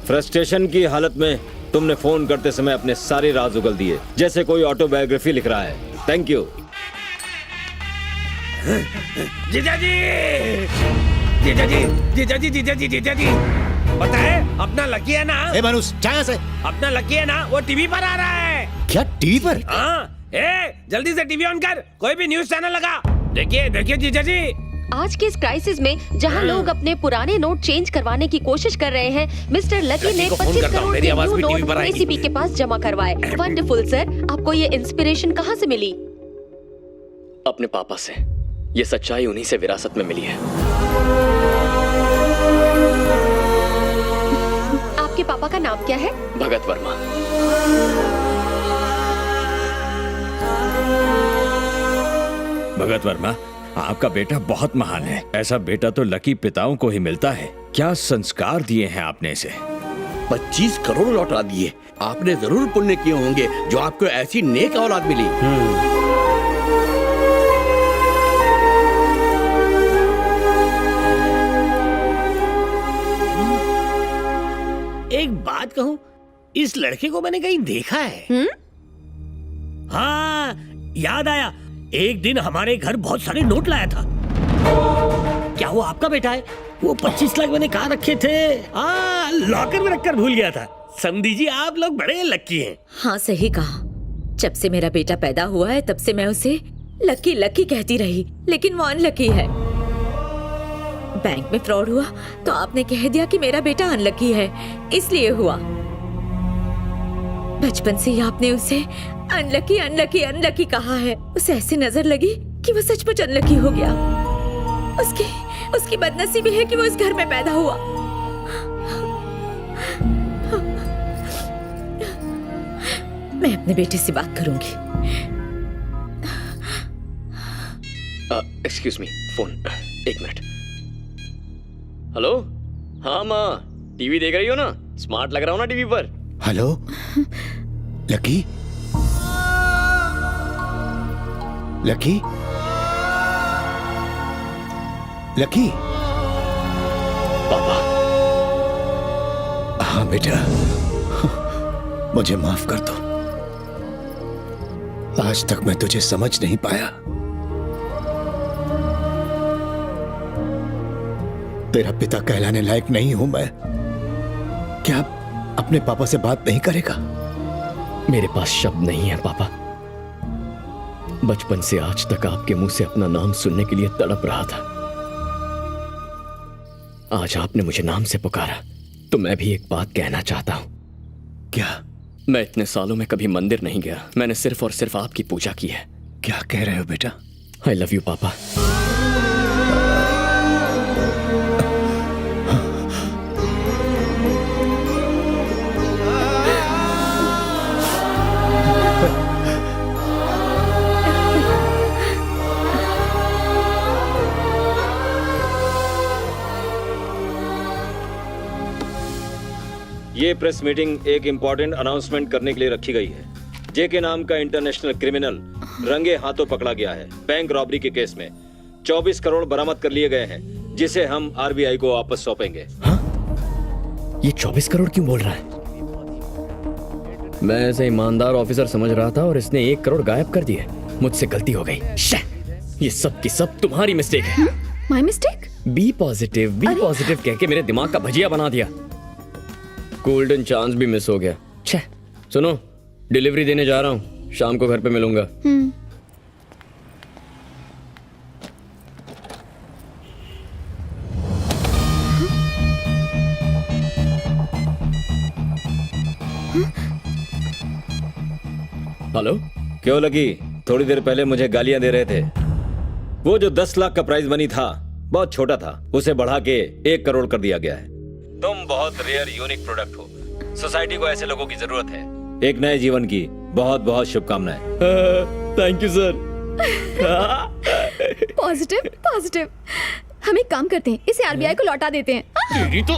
फ्रस्ट्रेशन की हालत में तुमने फोन करते समय अपने सारे राज उगल दिए, जैसे कोई ऑटोबायोग्राफी लिख रहा है। Thank you. जीजा जी, जीजा जी, जीजा जी, जीजा जी, जीजा जी, पता है अपना लकी है ना? ए मानुस, जा से। अपना लकी है ना, वो टीवी पर आ रहा है। क्या टीवी पर? हाँ, जल्दी से टीवी ऑन कर, कोई भी न्यूज चैनल लगा। देखिए देखिए जीजा जी, आज के इस क्राइसिस में जहां लोग अपने पुराने नोट चेंज करवाने की कोशिश कर रहे हैं, मिस्टर लकी ने 25 करोड़ के न्यू नोट एसीपी के पास जमा करवाए। वंडरफुल सर, आपको ये इंस्पिरेशन कहां से मिली? अपने पापा से। ये सच्चाई उन्हीं से विरासत में मिली है। आपके पापा का नाम क्या है? भगत वर्मा। भगत वर्मा, आपका बेटा बहुत महान है। ऐसा बेटा तो लकी पिताओं को ही मिलता है। क्या संस्कार दिए हैं आपने इसे? 25 करोड़ लौटा दिए। आपने जरूर पुण्य किए होंगे जो आपको ऐसी नेक औलाद मिली। एक बात कहूं, इस लड़के को मैंने कहीं देखा है। हाँ, याद आया। एक दिन हमारे घर बहुत सारे नोट लाया था। क्या वो आपका बेटा है? वो 25 लाख मैंने कहाँ रखे थे? हाँ, लॉकर में रखकर भूल गया था। समधी जी, आप लोग बड़े लकी हैं। हाँ, सही कहा। जब से मेरा बेटा पैदा हुआ है तब से मैं उसे लकी लकी कहती रही, लेकिन वो अनलकी है। बैंक में फ्रॉड हुआ तो आपने कह दिया कि मेरा बेटा अनलकी है, इसलिए हुआ। बचपन से ही आपने उसे अनलकी अनलकी अनलकी कहा है। उसे ऐसी नजर लगी कि वो सचमुच अनलकी हो गया। उसकी बदनसीबी है कि वो इस घर में पैदा हुआ। मैं अपने बेटे से बात करूंगी। Excuse me, phone. एक मिनट। हेलो। हाँ माँ, टीवी देख रही हो ना? स्मार्ट लग रहा हो ना टीवी पर? Hello lucky. Lucky, lucky. पापा। हाँ बेटा, मुझे माफ कर दो। आज तक मैं तुझे समझ नहीं पाया। तेरा पिता कहलाने लायक नहीं हूं मैं। क्या अपने पापा से बात नहीं करेगा? मेरे पास शब्द नहीं है पापा। बचपन से आज तक आपके मुंह से अपना नाम सुनने के लिए तड़प रहा था। आज आपने मुझे नाम से पुकारा तो मैं भी एक बात कहना चाहता हूं। क्या? मैं इतने सालों में कभी मंदिर नहीं गया। मैंने सिर्फ और सिर्फ आपकी पूजा की है। क्या कह रहे हो बेटा? आई लव यू पापा। ये प्रेस मीटिंग एक इम्पोर्टेंट अनाउंसमेंट करने के लिए रखी गई है। जेके नाम का इंटरनेशनल क्रिमिनल रंगे हाथों पकड़ा गया है। बैंक रॉबरी के केस में 24 करोड़ बरामद कर लिए गए हैं, जिसे हम आरबीआई को वापस सौंपेंगे। हाँ? ये 24 करोड़ क्यों बोल रहा है? मैं ऐसे ईमानदार ऑफिसर समझ रहा था और इसने 1 करोड़ गायब कर दिए। मुझसे गलती हो गई। ये सब की सब तुम्हारी मिस्टेक है। My mistake? बी पॉजिटिव कह के मेरे दिमाग का भजिया बना दिया। गोल्डन चांस भी मिस हो गया। छे, सुनो, डिलीवरी देने जा रहा हूँ। शाम को घर पे मिलूंगा। हेलो। क्यों लगी? थोड़ी देर पहले मुझे गालियां दे रहे थे। वो जो 10 लाख का प्राइज मनी था बहुत छोटा था, उसे बढ़ा के 1 करोड़ कर दिया गया है। तुम बहुत रेयर यूनिक प्रोडक्ट हो। सोसाइटी को ऐसे लोगों की जरूरत है। एक नए जीवन की बहुत बहुत शुभकामनाएं। Thank you sir. पॉजिटिव। हम एक काम करते हैं, इसे आरबीआई को लौटा देते हैं। तो